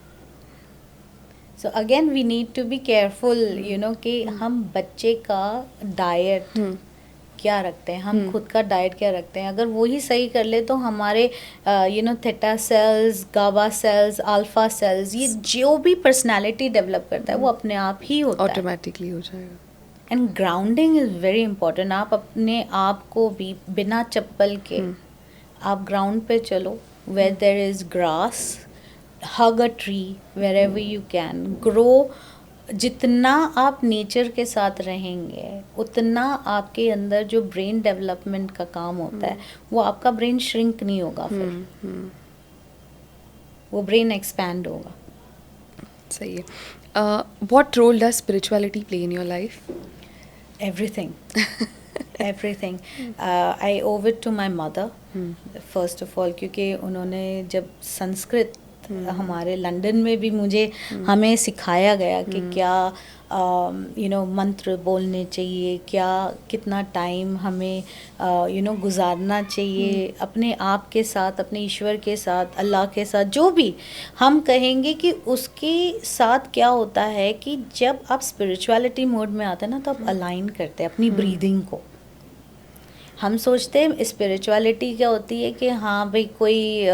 So again we need to be careful कि हम बच्चे का डाइट क्या रखते हैं, हम खुद का डाइट क्या रखते हैं, अगर वही सही कर ले तो हमारे थीटा सेल्स, गाबा सेल्स, अल्फा सेल्स, ये जो भी पर्सनालिटी डेवलप करता है वो अपने आप ही होता है। ऑटोमेटिकली हो जाएगा। And grounding is very important. आप अपने आप को भी बिना चप्पल के आप ग्राउंड पे चलो, where there is grass, hug a tree wherever you can, grow. जितना आप नेचर के साथ रहेंगे उतना आपके अंदर जो ब्रेन डेवलपमेंट का काम होता है वो आपका ब्रेन श्रिंक नहीं होगा, फिर वो ब्रेन एक्सपैंड होगा। सही है। What role does spirituality play in your life? Everything. Everything. I owe it to my mother, first of all, क्योंकि उन्होंने जब संस्कृत हमारे लंदन में भी मुझे हमें सिखाया गया कि क्या मंत्र बोलने चाहिए, क्या कितना टाइम हमें गुजारना चाहिए अपने आप के साथ, अपने ईश्वर के साथ, अल्लाह के साथ, जो भी हम कहेंगे कि उसके साथ क्या होता है कि जब आप स्पिरिचुअलिटी मोड में आते हैं ना तो आप अलाइन करते हैं अपनी ब्रीदिंग को। हम सोचते हैं स्पिरिचुअलिटी क्या होती है कि हाँ भाई कोई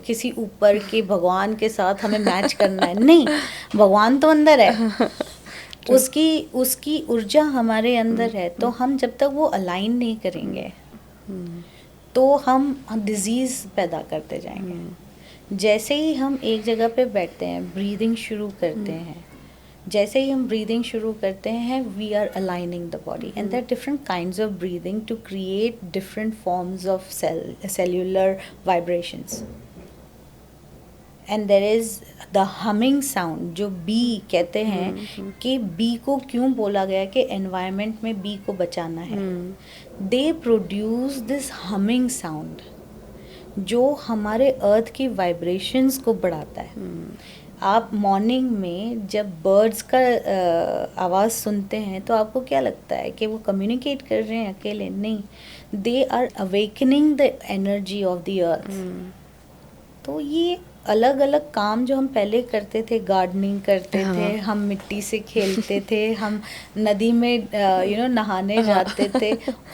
किसी ऊपर के भगवान के साथ हमें मैच करना है, नहीं, भगवान तो अंदर है, उसकी ऊर्जा हमारे अंदर है। तो हम जब तक वो अलाइन नहीं करेंगे तो हम डिजीज़ पैदा करते जाएंगे। जैसे ही हम एक जगह पे बैठते हैं, ब्रीदिंग शुरू करते हैं, जैसे ही हम ब्रीदिंग शुरू करते हैं we are aligning the body, and there different kinds of breathing to create different forms of cellular vibrations. And there is the humming sound, जो बी कहते हैं कि बी को क्यों बोला गया कि एनवायरनमेंट में बी को बचाना है। They produce this humming sound जो हमारे अर्थ की वाइब्रेशंस को बढ़ाता है। आप मॉर्निंग में जब बर्ड्स का आवाज़ सुनते हैं तो आपको क्या लगता है कि वो कम्युनिकेट कर रहे हैं अकेले? नहीं, they are awakening the energy of the earth. तो ये अलग अलग काम जो हम पहले करते थे, गार्डनिंग करते थे, हम मिट्टी से खेलते थे, हम नदी में नहाने जाते थे,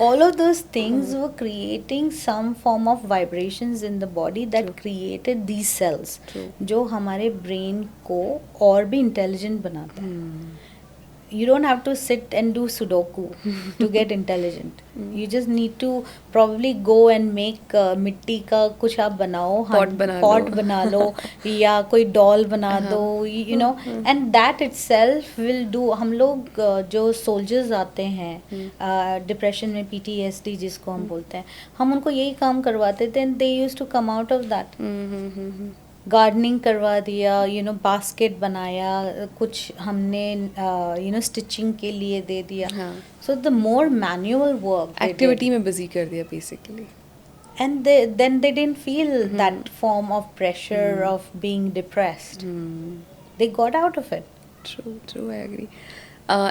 all of those things were creating some form of vibrations in the body that created these cells, जो हमारे ब्रेन को और भी इंटेलिजेंट बनाता है। You don't have to sit and do sudoku to get intelligent. You just need to probably go and make मिट्टी का कुछ आप बनाओ, पॉट बना लो या कोई डॉल बना दो, and that itself will do। हम लोग जो सोल्जर्स आते हैं डिप्रेशन में, PTSD जिसको हम बोलते हैं, हम उनको यही काम करवाते थे, and they used to come out of that। Gardening करवा दिया, बास्केट बनाया, कुछ हमने स्टिचिंग के लिए दे दिया। So the more manual work, activity में बिजी कर दिया basically. and then they didn't feel that form of pressure of being depressed. They got out of it. True, I agree.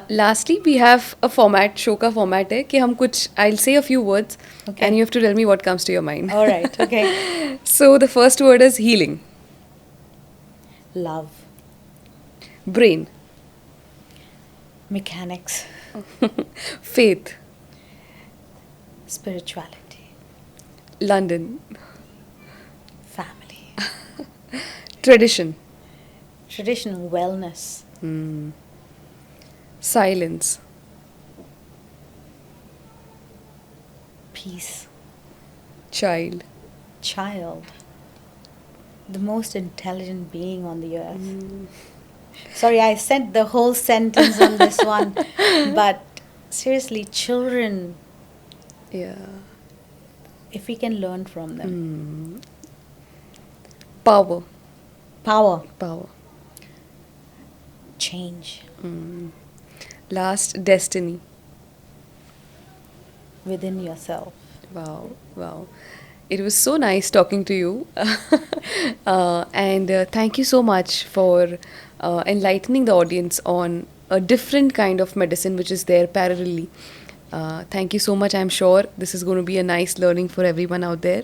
Lastly, we have a format, show का format है कि हम कुछ, I'll say a few words, and you have to tell me what comes to your mind. All right, okay. So the first word is healing. Love. Brain. Mechanics. Faith. Spirituality. London. Family. Tradition. Traditional wellness. Silence. Peace. Child. The most intelligent being on the earth. Sorry, I said the whole sentence on this one, but seriously, children. Yeah. If we can learn from them. Power. Change. Last, destiny. Within yourself. Wow. It was so nice talking to you. And thank you so much for enlightening the audience on a different kind of medicine which is there parallelly. Thank you so much. I'm sure this is going to be a nice learning for everyone out there.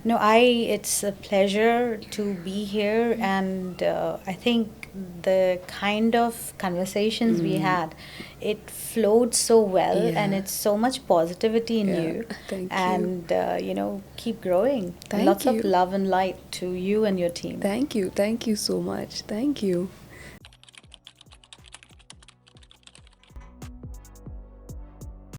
No, it's a pleasure to be here, and I think the kind of conversations we had, it flowed so well, and Yeah. it's so much positivity in Yeah. you. Thank you. And keep growing. Thank Lots of you. love and light to you and your team. Thank you. Thank you so much. Thank you.